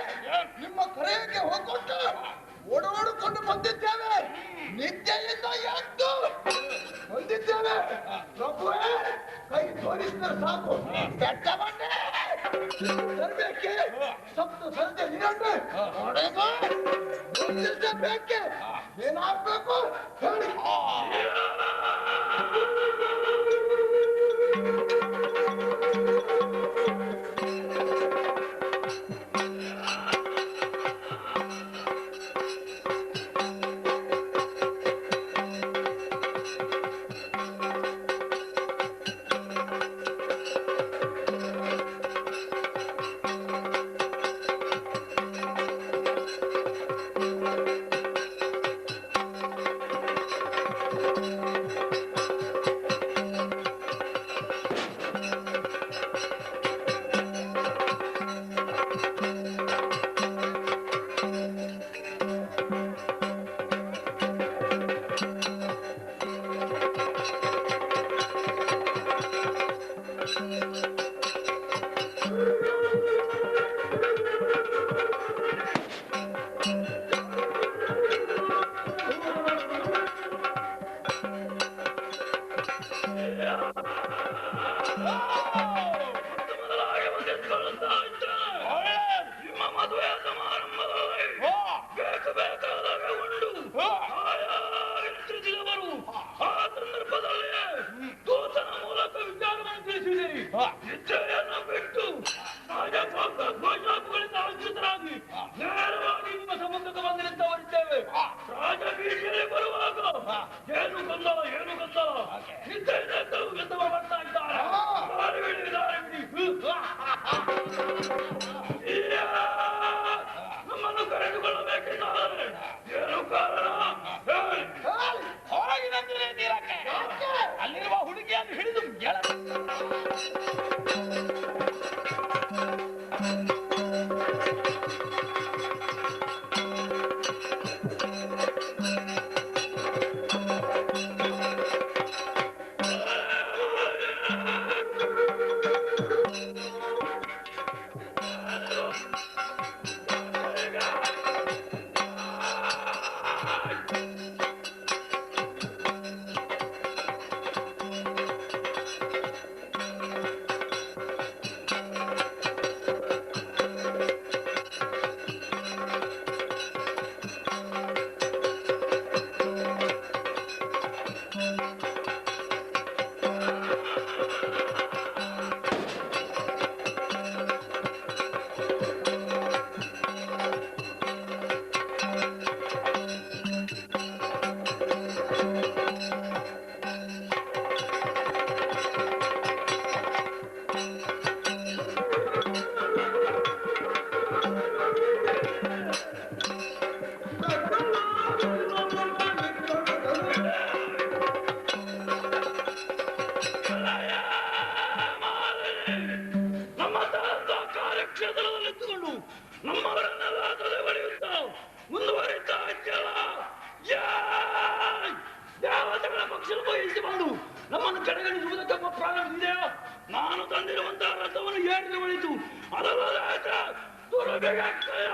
ನಿಮ್ಮ ಕರೆಯಕ್ಕೆ ಹೋಗ್ಕೊಂಡು ಓಡೋಡಿಕೊಂಡು ಬಂದಿದ್ದೇವೆ. ನಿದ್ದೆಯಿಂದ ಎದ್ದು ಬಂದಿದ್ದೇವೆ. ಪ್ರಭುವೇ, ಕೈ ತೋರಿಸಿದರೆ ಸಾಕು. ಬೆಟ್ಟ ಬಂಡೆ ತರಬೇಕೆ ಸಪ್ತ ಸಂಜೆ ನಿರಂಡೆ ಬೇಕೆ ಏನಾಗ್ಬೇಕು ಹೇಳಿ. ನಮ್ಮ ಕಾರ್ಯಕ್ಷೇತ್ರದಲ್ಲಿದ್ದುಕೊಂಡು ನಮ್ಮವರನ್ನೆಲ್ಲ ತಲೆ ಬಡಿಯುತ್ತಾ ಮುಂದುವರಿತಾ ಇದ್ದಲ್ಲ. ದೇವತೆಗಳ ಪಕ್ಷದ ಬಯಸಿ ಬಂದು ನಮ್ಮನ್ನು ಕಡೆಗಣಿಸುವುದಕ್ಕೆ ಪ್ರಾರಂಭಿಸಿದೆಯಾ? ನಾನು ತಂದಿರುವಂತಹ ರಥವನ್ನು ಏರಿದು ಬಳಿತು ಅದಲ್ಲದೆ ದುರಬೇಕಾಗ್ತದೆ.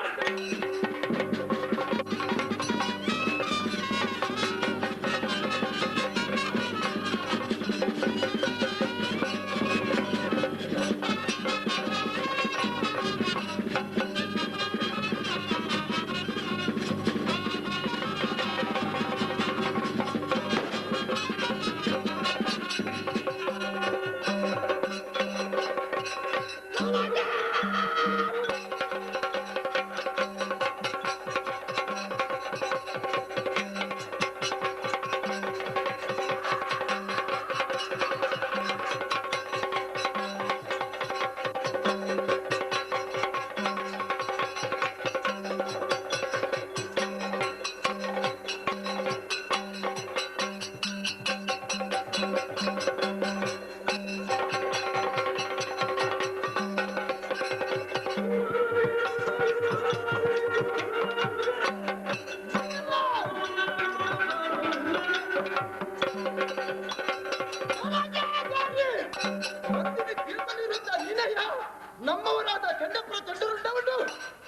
ನಮ್ಮವರಾದ ಚಂಡಪ್ರ ಚಂಡರುಂಡವನ್ನು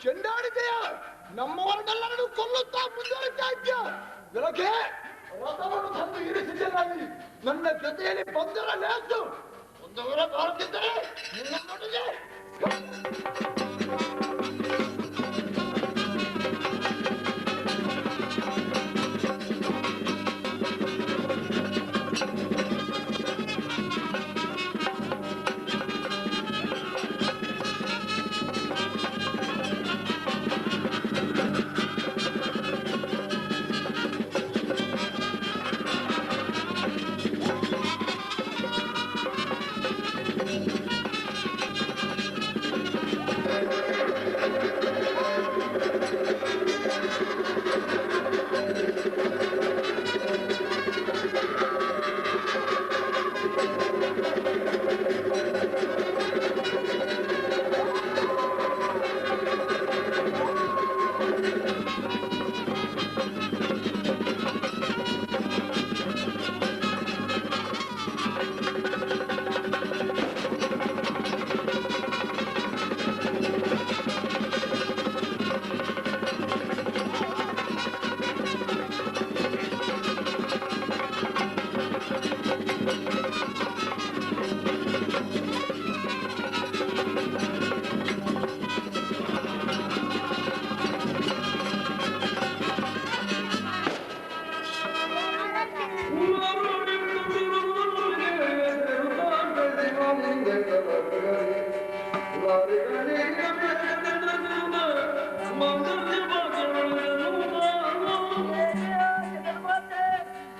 ಚೆಂಡಾಡಿದೆಯ ನಮ್ಮವರನ್ನೆಲ್ಲರನ್ನು ಕೊಲ್ಲುತ್ತಾ ಮುಂದುವರಿತಾ ಇದ್ಯಾ? ಬೆಳಗ್ಗೆ ರಥವನ್ನು ತಂದು ಇರಿಸಿದ್ದೇನೆ. ನನ್ನ ಜೊತೆಯಲ್ಲಿ ಬಂದರ ಲೇಸು ಒಂದವರ ಬಾರದಿದ್ದರೆ ನಿನ್ನ ನೋಡಿದೆ.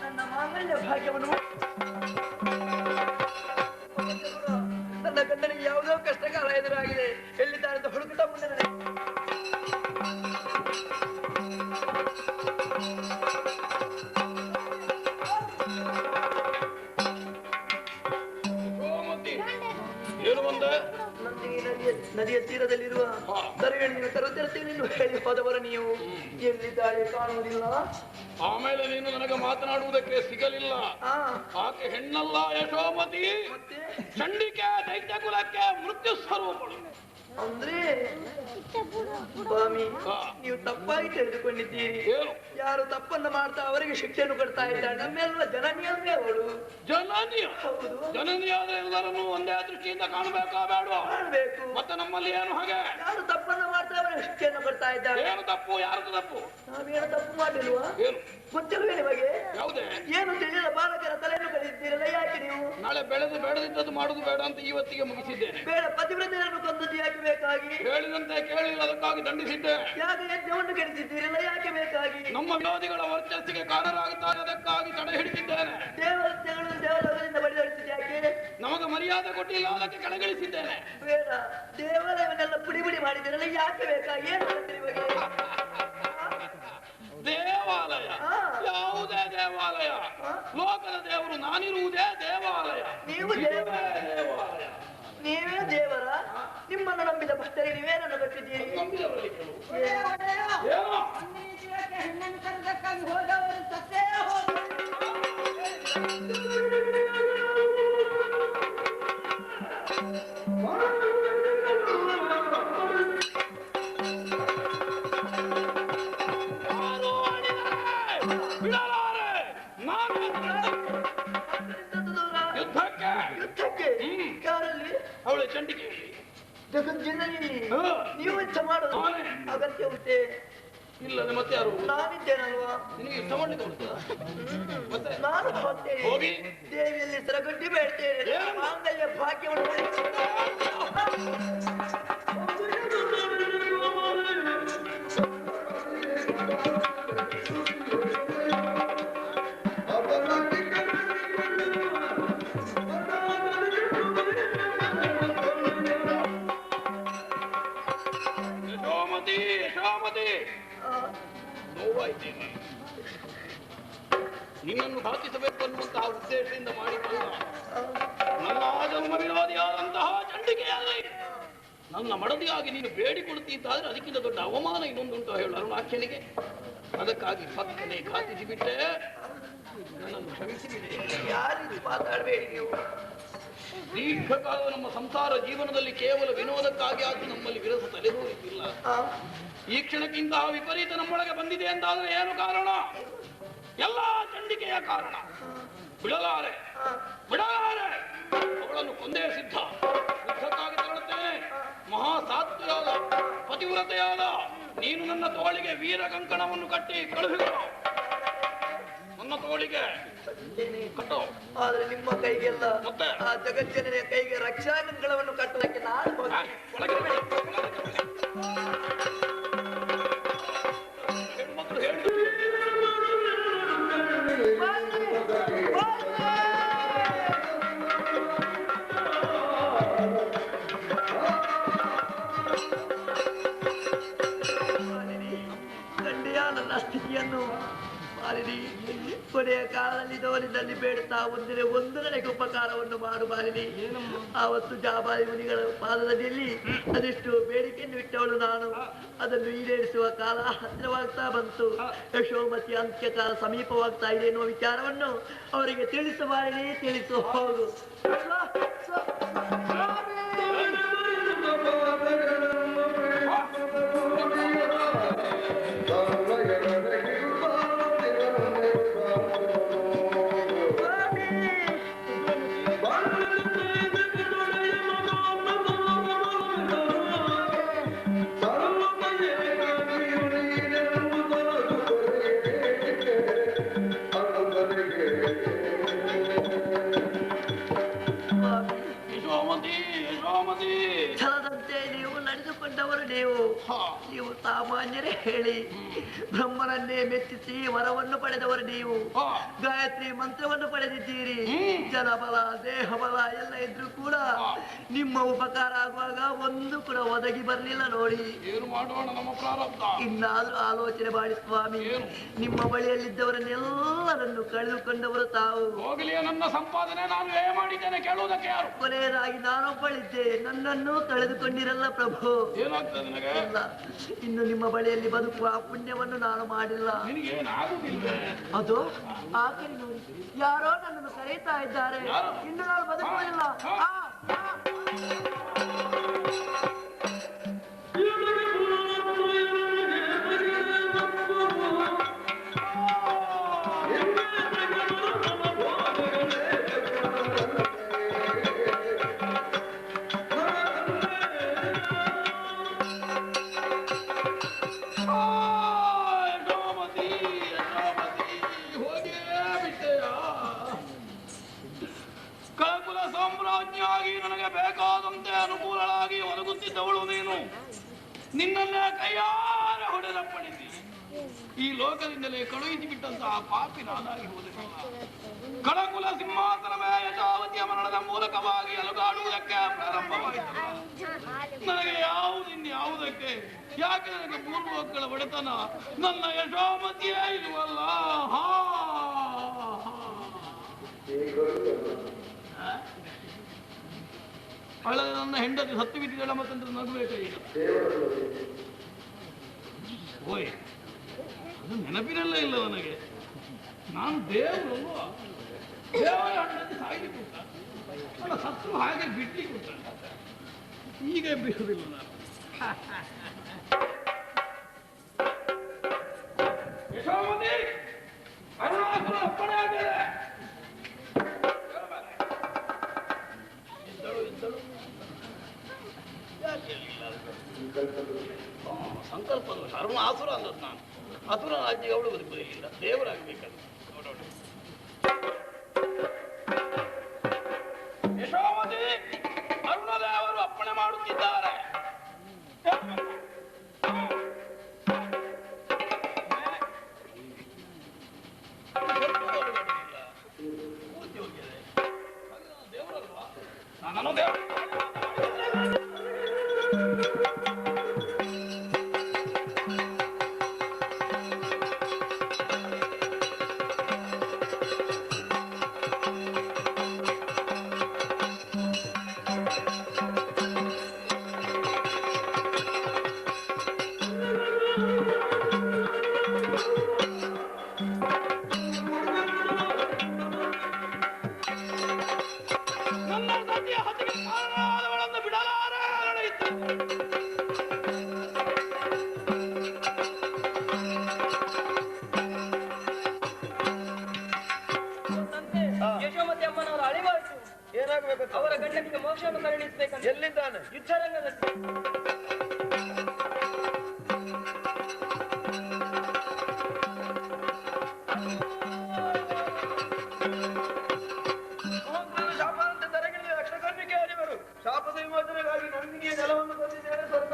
ನನ್ನ ಮಾಂಗಲ್ಯ ಭಾಗ್ಯವನ್ನು ನನ್ನ ಗಂಡನಿಗೆ ಯಾವುದೋ ಕಷ್ಟಕಾಲ ಎದುರಾಗಿದೆ. ಎಲ್ಲಿದ್ದಾನೆ ಅಂತ ಹುಡುಕುತ್ತಾ ಮುಂದೆ ನಡೆ. ಏನು ಬಂದೆ? ನದಿಯ ತೀರದಲ್ಲಿರುವ ದರೆಯನ್ನು ತರುತ್ತಿರ್ತೀನಿ ಹೇಳಿ ಹೋದವರು ನೀವು. ಎಲ್ಲಿದ್ದಾಳೆ ಕಾಣುವುದಿಲ್ಲ. ಆಮೇಲೆ ನೀನು ನನಗೆ ಮಾತನಾಡುವುದಕ್ಕೆ ಸಿಗಲಿಲ್ಲ. ಆಕೆ ಹೆಣ್ಣಲ್ಲ ಯಶೋಮತಿ, ಚಂಡಿಕೆ ದೈತ್ಯ ಕುಲಕ್ಕೆ ಮೃತ್ಯು ಸ್ವರೂಪಳು. ಅಂದ್ರೆ ಸ್ವಾಮಿ ನೀವು ತಪ್ಪಾಗಿ ತಿಳಿದುಕೊಂಡಿದ್ದೀರಿ. ಏನು ಯಾರು ತಪ್ಪನ್ನು ಮಾಡ್ತಾ ಅವರಿಗೆ ಶಿಕ್ಷೆಯನ್ನು ಕೊಡ್ತಾ ಇದ್ದಾರೆ. ನಮ್ಮೆಲ್ಲ ಜನನಿಯಂದ್ರೆ ಅವಳು ಜನನೀಯ ಹೌದು ಜನನಿಯಾದ ಎಲ್ಲರನ್ನು ಒಂದೇ ದೃಷ್ಟಿಯಿಂದ ಕಾಣಬೇಕಾ ಬೇಡವಾ? ಮಾಡ್ಬೇಕು. ಮತ್ತೆ ನಮ್ಮಲ್ಲಿ ಏನು ಹಾಗೆ ಯಾರು ತಪ್ಪನ್ನು ಮಾಡ್ತಾ ಅವರಿಗೆ ಶಿಕ್ಷೆಯನ್ನು ಕೊಡ್ತಾ ಇದ್ದಾರೆ. ಏನು ತಪ್ಪು ಯಾರದು ತಪ್ಪು? ನಾವೇನು ತಪ್ಪು ಮಾಡಿಲ್ವಾ? ಏನು ಗೊತ್ತಿಲ್ವೇ ನಿಮಗೆ? ಯಾವುದೇ ಏನು ತಿಳಿದ ಬಾಲಕರ ತಲೆಯನ್ನು ಕಲಿಯುತ್ತೀರಲ್ಲ, ಯಾಕೆ ನೀವು? ನಾಳೆ ಬೆಳೆದು ಬೇಡದಿದ್ದದ್ದು ಮಾಡುದು ಬೇಡ ಅಂತ ಇವತ್ತಿಗೆ ಮುಗಿಸಿದ್ದೇನೆ. ಬೇಡ ಪತಿವ್ರತೆಯನ್ನು ಕೊಂದದ್ದು ಯಾಕೆ ಬೇಕಾಗಿ? ಹೇಳಿದಂತೆ ಕೇಳಿಲ್ಲ ಅದಕ್ಕಾಗಿ ದಂಡಿಸಿದ್ದೇನೆ. ಯಾಕೆ ಯಜ್ಞವನ್ನು ಕೆಡಿಸಿದ್ದೀರಲ್ಲ, ಯಾಕೆ ಬೇಕಾಗಿ? ನಮ್ಮ ವಿರೋಧಿಗಳ ವರ್ಚಸ್ಸಿಗೆ ಕಾರಣರಾಗುತ್ತಾರೆ ಅದಕ್ಕಾಗಿ ತಡೆ ಹಿಡಿದಿದ್ದೇನೆ. ದೇವಲೋಕದಿಂದ ಬಡಿದಾಡಿಸಿದ್ದು ಯಾಕೆ? ನಮಗೆ ಮರ್ಯಾದೆ ಕೊಟ್ಟಿಲ್ಲ ಅದಕ್ಕೆ ಕೆಳಗಿಳಿಸಿದ್ದೇನೆ. ಬೇಡ ದೇವಾಲಯವನ್ನೆಲ್ಲ ಪುಡಿ ಪುಡಿ ಮಾಡಿದ್ದೀರಲ್ಲ, ಯಾಕೆ ಬೇಕಾಗಿ? ಏನು ಮಾಡ್ತೀರಿ ಇವಾಗ? ದೇವಾಲಯ ಯಾವುದೇ ದೇವಾಲಯ? ಲೋಕದ ದೇವರು ನಾನಿರುವುದೇ ದೇವಾಲಯ. ನೀವು ದೇವಾಲಯ, ನೀವೇ ದೇವರ? ನಿಮ್ಮನ್ನು ನಂಬಿದ ಭಕ್ತರಿಗೆ ನೀವೇನನ್ನು ಕಟ್ಟಿದ್ದೀರಿ? ಹೆಣ್ಣನ್ನು ಕರೆದಕ್ಕಾಗಿ ಹೋದವರು ಸತ್ತೇ ಹೋದರು. ಯುದ್ಧಕ್ಕೆ ಯುದ್ಧಕ್ಕೆ ಯಾರಲ್ಲಿ? ಅವಳ ಚಂಡಿಕೆಯಲ್ಲಿ ಜಗಜ್ಜನನಿ ನೀವು ಯುದ್ಧ ಮಾಡೋದು ಅಗತ್ಯ ಉಂಟೆ? ಇಲ್ಲದೆ ಮತ್ತೆ ಯಾರು? ನಾನಿದ್ದೇನಲ್ವಾ? ನಿನಗೆ ಯುದ್ಧ ಮಾಡ್ಲಿಕ್ಕೆ ಬರ್ತದ? ಮತ್ತೆ ನಾನು ಹೋಗ್ತೇನೆ, ಹೋಗಿ ದೇವಿಯಲ್ಲಿ ಸರಗಟ್ಟಿ ಬೇಡ್ತೇನೆ, ಮಾಂಗಲ್ಯ ಭಾಗ್ಯವನ್ನು ನೋವಾಯ್ತೇನೆ. ನಿನ್ನನ್ನು ಘಾತಿಸಬೇಕು ಅನ್ನುವಂತಹ ಉದ್ದೇಶದಿಂದ ಮಾಡಿಕೊಂಡ ನನ್ನ ಜನ್ಮ ವಿರೋಧಿಯಾದಂತಹ ಚಂಡಿಕೆಯಲ್ಲಿ ನನ್ನ ಮಡದಿಯಾಗಿ ನೀನು ಬೇಡಿಕೊಡುತ್ತಿದ್ದಾದ್ರೆ ಅದಕ್ಕಿಂತ ದೊಡ್ಡ ಅವಮಾನ ಇನ್ನೊಂದುಂಟು ಹೇಳು ಅರುಣಾಖ್ಯನಿಗೆ. ಅದಕ್ಕಾಗಿ ಪಕ್ಕನೆ ಘಾತಿಸಿ ಬಿಟ್ಟೆ, ನನ್ನನ್ನು ಕ್ಷಮಿಸಿಬಿಟ್ಟೆ. ಯಾರಿಗೆ ಮಾತಾಡಬೇಡಿ ನೀವು. ದೀರ್ಘಕಾಲ ನಮ್ಮ ಸಂಸಾರ ಜೀವನದಲ್ಲಿ ಕೇವಲ ವಿನೋದಕ್ಕಾಗಿ ಆಗಿ ನಮ್ಮಲ್ಲಿ ವಿರಸ ತಲೆದೋರಿದ್ದಿಲ್ಲ. ಈ ಕ್ಷಣಕ್ಕಿಂತ ವಿಪರೀತ ನಮ್ಮೊಳಗೆ ಬಂದಿದೆ ಅಂತಾದ್ರೆ ಏನು ಕಾರಣ? ಎಲ್ಲ ಚಂಡಿಕೆಯ ಕಾರಣ. ಬಿಡಲಾರೆ ಬಿಡಲಾರೆ, ಅವಳನ್ನು ಕೊಂದೇ ಸಿದ್ಧ. ಯುದ್ಧಕ್ಕಾಗಿ ತೆರಳುತ್ತೇನೆ. ಮಹಾಸಾತ್ವಿಯಾದ ಪತಿವ್ರತೆಯಾದ ನೀನು ನನ್ನ ತೋಳಿಗೆ ವೀರ ಕಂಕಣವನ್ನು ಕಟ್ಟಿ ಕಳುಹಿಸು. ನನ್ನ ತೋಳಿಗೆ ಕಟ್ಟೋ. ಆದ್ರೆ ನಿಮ್ಮ ಕೈಗೆಲ್ಲ ಮತ್ತೆ ಆ ಜಗಜ್ಜನನಿಯ ಕೈಗೆ ರಕ್ಷಾಕಂಕಣವನ್ನು ಕಟ್ಟಲಿಕ್ಕೆ ನಾನು ಹೋಗಿ ಹೆಣ್ಮಕ್ಳು ಹೇಳಿ ಗಂಡಿಯ ನನ್ನ ಸ್ಥಿತಿಯನ್ನು ಮಾಲಿನಿ ಕೊನೆಯ ಕಾಲದಲ್ಲಿ ದೋಲಿನಲ್ಲಿ ಬೇಡುತ್ತಾ ಒಂದಿನ ಒಂದು ನನಗೆ ಉಪಕಾರವನ್ನು ಮಾಡು ಮಾಲಿನಿ. ಆವತ್ತು ಜಾಬಾಲಿ ಮುನಿಗಳ ಪಾದದಲ್ಲಿ ಅದೆಷ್ಟು ಬೇಡಿಕೆಯನ್ನು ಇಟ್ಟವಳು ನಾನು. ಅದನ್ನು ಈಡೇರಿಸುವ ಕಾಲ ಹತ್ತಿರವಾಗ್ತಾ ಬಂತು. ಯಶೋಮತಿ ಅಂತ್ಯಕಾಲ ಸಮೀಪವಾಗ್ತಾ ಇದೆ ಎನ್ನುವ ವಿಚಾರವನ್ನು ಅವರಿಗೆ ತಿಳಿಸು ಮಾಲಿನಿ, ತಿಳಿಸು. ಹೋಗು. ಛಲದಂತೆ ನೀವು ನಡೆದುಕೊಂಡವರು ನೀವು ಸಾಮಾನ್ಯರೇ ಹೇಳಿ. ಬ್ರಹ್ಮನನ್ನೇ ಮೆಚ್ಚಿಸಿ ವರವನ್ನು ಪಡೆದವರು ನೀವು. ಗಾಯತ್ರಿ ಮಂತ್ರವನ್ನು ಪಡೆದಿದ್ದೀರಿ. ಜನಬಲ ದೇಹಬಲ ಎಲ್ಲ ಇದ್ರೂ ಕೂಡ ನಿಮ್ಮ ಉಪಕಾರ ಆಗುವಾಗ ಒಂದು ಕೂಡ ಒದಗಿ ಬರ್ಲಿಲ್ಲ ನೋಡಿ. ಏನು ಮಾಡೋಣ ನಮ್ಮ ಪ್ರಾರಬ್ಧ. ಇನ್ನಾದ್ರೂ ಆಲೋಚನೆ ಮಾಡಿ ಸ್ವಾಮಿ. ನಿಮ್ಮ ಬಳಿಯಲ್ಲಿದ್ದವರನ್ನೆಲ್ಲರನ್ನು ಕಳೆದುಕೊಂಡವರು ತಾವು. ಹೋಗಲಿ, ನನ್ನ ಸಂಪಾದನೆ ನಾನು ವ್ಯಯ ಮಾಡಿದ್ದೇನೆ, ಕೇಳುವುದಕ್ಕೆ ಯಾರು? ಕೊನೆಯದಾಗಿ ನಾನೊಬ್ಬಳಿದ್ದೆ, ನನ್ನನ್ನು ಕಳೆದುಕೊಂಡಿರಲ್ಲ ಪ್ರಭು. ಏನಾಗ್ತದೆ ನನಗೆ? ಇಲ್ಲ, ಇನ್ನು ನಿಮ್ಮ ಬಳಿಯಲ್ಲಿ ಬದುಕುವ ಪುಣ್ಯವನ್ನು ನಾನು ಮಾಡಿಲ್ಲ. ನಿನಗೇನಾಗುವುದಿಲ್ಲ. ಅದು ಆ ಕಡೆ ನೋಡಿ, ಯಾರೋ ನನ್ನನ್ನು ಕರೆಯುತ್ತಾ ಇದ್ದಾರೆ. ಇನ್ನು ನಾನು ಬದುಕುವುದಿಲ್ಲ. ನಿನ್ನನ್ನ ಕೈಯಾರ ಹೊಡೆದಪ್ಪಣಿಸಿ ಈ ಲೋಕದಿಂದಲೇ ಕಳುಹಿಸಿ ಬಿಟ್ಟಂತಹ ಪಾಪಿ ನಾನಾಗಿ ಹೋದೆನಲ್ಲ. ಕಳಕುಲ ಸಿಂಹಾಸನವೇ ಯಶಾವತಿಯ ಮರಣದ ಮೂಲಕವಾಗಿ ಅಲುಗಾಡುವುದಕ್ಕೆ ಪ್ರಾರಂಭವಾಯಿತು. ನನಗೆ ಯಾವುದಕ್ಕೆ ಯಾಕೆ ನನಗೆ ಮೂರು ಲೋಕಗಳ ಒಡೆತನ ನನ್ನ ಯಶೋಮತಿಯೇ ಇರುವಲ್ಲ. ಅಲ್ಲದೆ ನನ್ನ ಹೆಂಡತಿ ಸತ್ತು ಬಿದ್ದಿದ್ದಳ ಮತ್ತಂದ್ರೆ ನಗಬೇಕ ಈಗ. ಓಯ್ ಅದು ನೆನಪಿನಲ್ಲೇ ಇಲ್ಲ ನನಗೆ. ನಾನು ದೇವರಲ್ವಾ, ದೇವರ ಹೆಂಡತಿ ಸಾಯ್ಲಿಕ್ಕೆ ಉಂಟ ಅಲ್ಲ, ಸತ್ತು ಹಾಗೆ ಬಿಡ್ಲಿಕ್ಕೆ ಉಂಟ. ಈಗ ಬಿಡುವುದಿಲ್ಲ ನಾನು. ಯಶೋಮತಿ ಅರುಣಾಸುರ ಅಪ್ಪಣೆ ಆಗಿದೆ. ಸಂಕಲ್ಪ ಅರುಣಾಸುರ ಅಂದದ್ದು ನಾನು. ಅಸುರ ರಾಜ್ಯ ಅವಳು ಬದುಕುವುದಿಲ್ಲ, ದೇವರಾಗಬೇಕಲ್ಲ. ಯಶೋಮತಿ ಅರುಣದೇವರು ಅಪ್ಪಣೆ ಮಾಡುತ್ತಿದ್ದಾರೆ. ದೇವರಲ್ವಾ ನಾನು ದೇವರು. ಯಶೋಮತಿ ಅಮ್ಮನವರ ಅಳಿವಾಯಿತು. ಏನಾಗಬೇಕು? ಅವರ ಗಂಡನಿಗೆ ಮೋಕ್ಷವನ್ನು ಕರುಣಿಸಬೇಕಂತ. ಎಲ್ಲಿದ್ದಾನೆ? ಯುದ್ಧರಂಗದಲ್ಲಿ. ಶಾಪದಂತೆ ತರಗಿಳಿದ ಯಕ್ಷಕನ್ನಿಕೆ ಅರಿವರು. ಶಾಪದ ವಿಮೋಚನೆಗಾಗಿ ನನಗೆ ನೆಲವನ್ನು ತಂದಿದ್ದೇನೆ ಸ್ವರ್ಗ.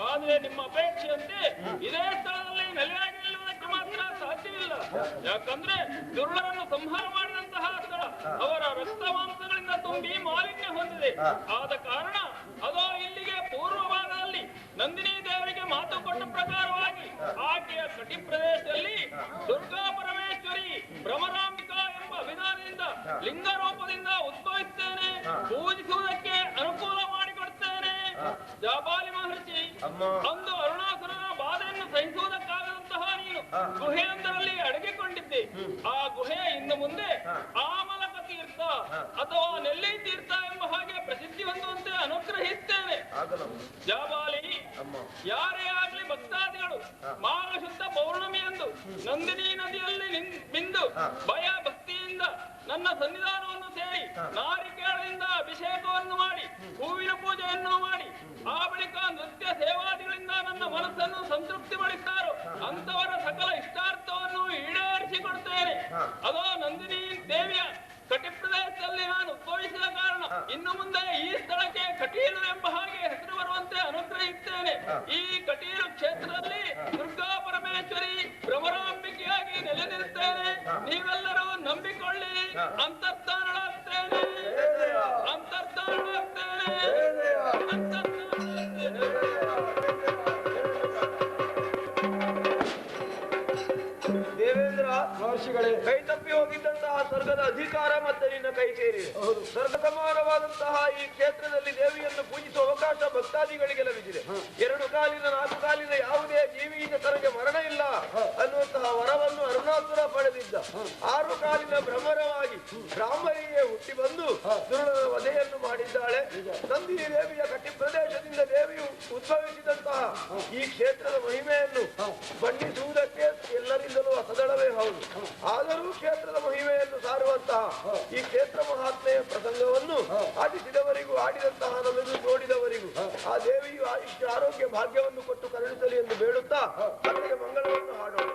ಆದ್ರೆ ನಿಮ್ಮ ಅಪೇಕ್ಷೆಯಂತೆ ಇದೇ ಸ್ಥಳದಲ್ಲಿ ನೆಲೆಯಾಗಿ ನಿಲ್ಲುವುದಕ್ಕೆ ಮಾತ್ರ ಸಾಧ್ಯವಿಲ್ಲ. ಯಾಕಂದ್ರೆ ದುರ್ಳರನ್ನು ಸಂಹಾರ ಮಾಡಿದಂತಹ ಸ್ಥಳ ಅವರ ರಕ್ತ ಮಾಂಸಗಳಿಂದ ತುಂಬಿ ಮಾಲಿನ್ಯ ಹೊಂದಿದೆ. ಆದ ಕಾರಣ ಅದೋ ಇಲ್ಲಿಗೆ ಪೂರ್ವ ಭಾಗದಲ್ಲಿ ನಂದಿನಿ ದೇವರಿಗೆ ಮಾತು ಕೊಟ್ಟ ಪ್ರಕಾರವಾಗಿ ಆಕೆಯ ಕಟಿ ಪ್ರದೇಶದಲ್ಲಿ ದುರ್ಗಾ ಪರಮೇಶ್ವರಿ ಭ್ರಮರಾಂಬಿಕಾ ಎಂಬ ವಿಧಾನದಿಂದ ಲಿಂಗ ರೂಪದಿಂದ ಉದ್ಭವಿಸ್ತೇನೆ, ಪೂಜಿಸುವುದಕ್ಕೆ ಅನುಕೂಲ ಮಾಡಿಕೊಡ್ತೇನೆ. ಜಾಬಾಲಿ ಮಹರ್ಷಿ, ಅಂದು ಅರುಣಾಸುರನ ಬಾಧೆಯನ್ನು ಸಹಿಸುವುದಕ್ಕಾಗದಂತಹ ನೀನು ಗುಹೆಯೊಂದರಲ್ಲಿ ಅಡಗಿಕೊಂಡಿದ್ದೆ. ಆ ಗುಹೆ ಇನ್ನು ಮುಂದೆ ಆಮಲಕ ತೀರ್ಥ ಅಥವಾ ನೆಲ್ಲಿ ತೀರ್ಥ ಎಂಬ ಹಾಗೆ ಪ್ರಸಿದ್ಧಿ ಹೊಂದುವಂತೆ ಅನುಗ್ರಹಿಸ್ತೇನೆ. ಜಾಬಾಲಿ, ಯಾರೇ ಆಗ್ಲಿ ಭಕ್ತಾದಿಗಳು ಮಾಘ ಶುದ್ಧ ಪೌರ್ಣಮಿಯಂದು ನಂದಿನಿ ನದಿಯಲ್ಲಿ ಬಿಂದು ಭಯ ಭಕ್ತಿಯಿಂದ ನನ್ನ ಸನ್ನಿಧಾನವನ್ನು ಸೇರಿ ನಾರಿಕೇಳದಿಂದ ಅಭಿಷೇಕವನ್ನು ಮಾಡಿ ಹೂವಿನ ಪೂಜೆಯನ್ನು ಮಾಡಿ ಆ ಬಳಿಕ ನೃತ್ಯ ಸೇವಾದಿಗಳಿಂದ ನನ್ನ ಮನಸ್ಸನ್ನು ಸಂತೃಪ್ತಿಗೊಳಿಸ್ತಾರೋ ಅಂತವರ ಸಕಲ ಇಷ್ಟಾರ್ಥವನ್ನು ಈಡೇರಿಸಿಕೊಡ್ತೇನೆ. ಅದೋ ನಂದಿನಿ ದೇವಿಯ ಕಟಿ ಪ್ರದೇಶದಲ್ಲಿ ನಾನು ಉದ್ಭವಿಸಿದ ಕಾರಣ ಇನ್ನು ಮುಂದೆ ಈ ಸ್ಥಳಕ್ಕೆ ಕಟೀಲು ಎಂಬ ಹಾಗೆ ಹೆಸರು ಬರುವಂತೆ ಅನುಗ್ರಹಿಸ್ತೇನೆ. ಈ ಕಟೀಲು ಕ್ಷೇತ್ರದಲ್ಲಿ ದುರ್ಗಾ ಪರಮೇಶ್ವರಿ ಭ್ರಮರಾಂಬಿಕೆಯಾಗಿ ನೆಲೆ ನಿಲ್ತೇನೆ. ನೀವೆಲ್ಲರೂ ನಂಬಿಕೊಳ್ಳಿ. ಅಂತರ್ಧಾನಳಾಗ್ತೇನೆ, ಅಂತರ್ಧಾನಳಾಗ್ತೇನೆ, ದೇವೇಂದ್ರ, ಕೈ ತಪ್ಪಿ ಹೋಗಿದ್ದಂತಹ ಸ್ವರ್ಗದ ಅಧಿಕಾರ ಮತ್ತೆ ನಿನ್ನ ಕೈ ಸೇರಿದೆ. ಸ್ವರ್ಗ ಸಮಾನವಾದಂತಹ ಈ ಕ್ಷೇತ್ರದಲ್ಲಿ ದೇವಿಯನ್ನು ಪೂಜಿಸುವ ಅವಕಾಶ ಭಕ್ತಾದಿಗಳಿಗೆ ಲಭಿಸಿದೆ. 2 ಕಾಲಿನ 4 ಕಾಲಿನ ಯಾವುದೇ ಜೀವಿಯಿಂದ ತನಗೆ ಮರಣ ಇಲ್ಲ ಅನ್ನುವಂತಹ ವರವನ್ನು ಅರುಣಾಸುರ ಪಡೆದಿದ್ದ. 6 ಕಾಲಿನ ಭ್ರಮರವಾಗಿ ಬ್ರಾಹ್ಮಣಿಗೆ ಹುಟ್ಟಿ ಬಂದು ದುರ್ಳನ ವಧೆಯನ್ನು ಮಾಡಿದ್ದಾಳೆ. ನಂದಿನಿ ದೇವಿಯ ಕಟಿ ಪ್ರದೇಶದಿಂದ ದೇವಿಯು ಉದ್ಭವಿಸಿದಂತಹ ಈ ಕ್ಷೇತ್ರದ ಮಹಿಮೆಯನ್ನು ಬಣ್ಣಿಸುವುದಕ್ಕೆ ಎಲ್ಲರಿಂದಲೂ ಅಸದಳವೇ ಹೌದು. ಆದರೂ ಕ್ಷೇತ್ರದ ಮಹಿಮೆಯನ್ನು ಸಾರುವಂತಹ ಈ ಕ್ಷೇತ್ರ ಮಹಾತ್ಮೆಯ ಪ್ರಸಂಗವನ್ನು ಆಡಿಸಿದವರಿಗೂ ಆಡಿದಂತಹ ನಮಗೆ ನೋಡಿದವರಿಗೂ ಆ ದೇವಿಯು ಆಯುಷ್ಯ ಆರೋಗ್ಯ ಭಾಗ್ಯವನ್ನು ಕೊಟ್ಟು ಕರುಣಿಸಲಿ ಎಂದು ಬೇಡುತ್ತಾ ಮಂಗಳವನ್ನು ಹಾಡೋಣ.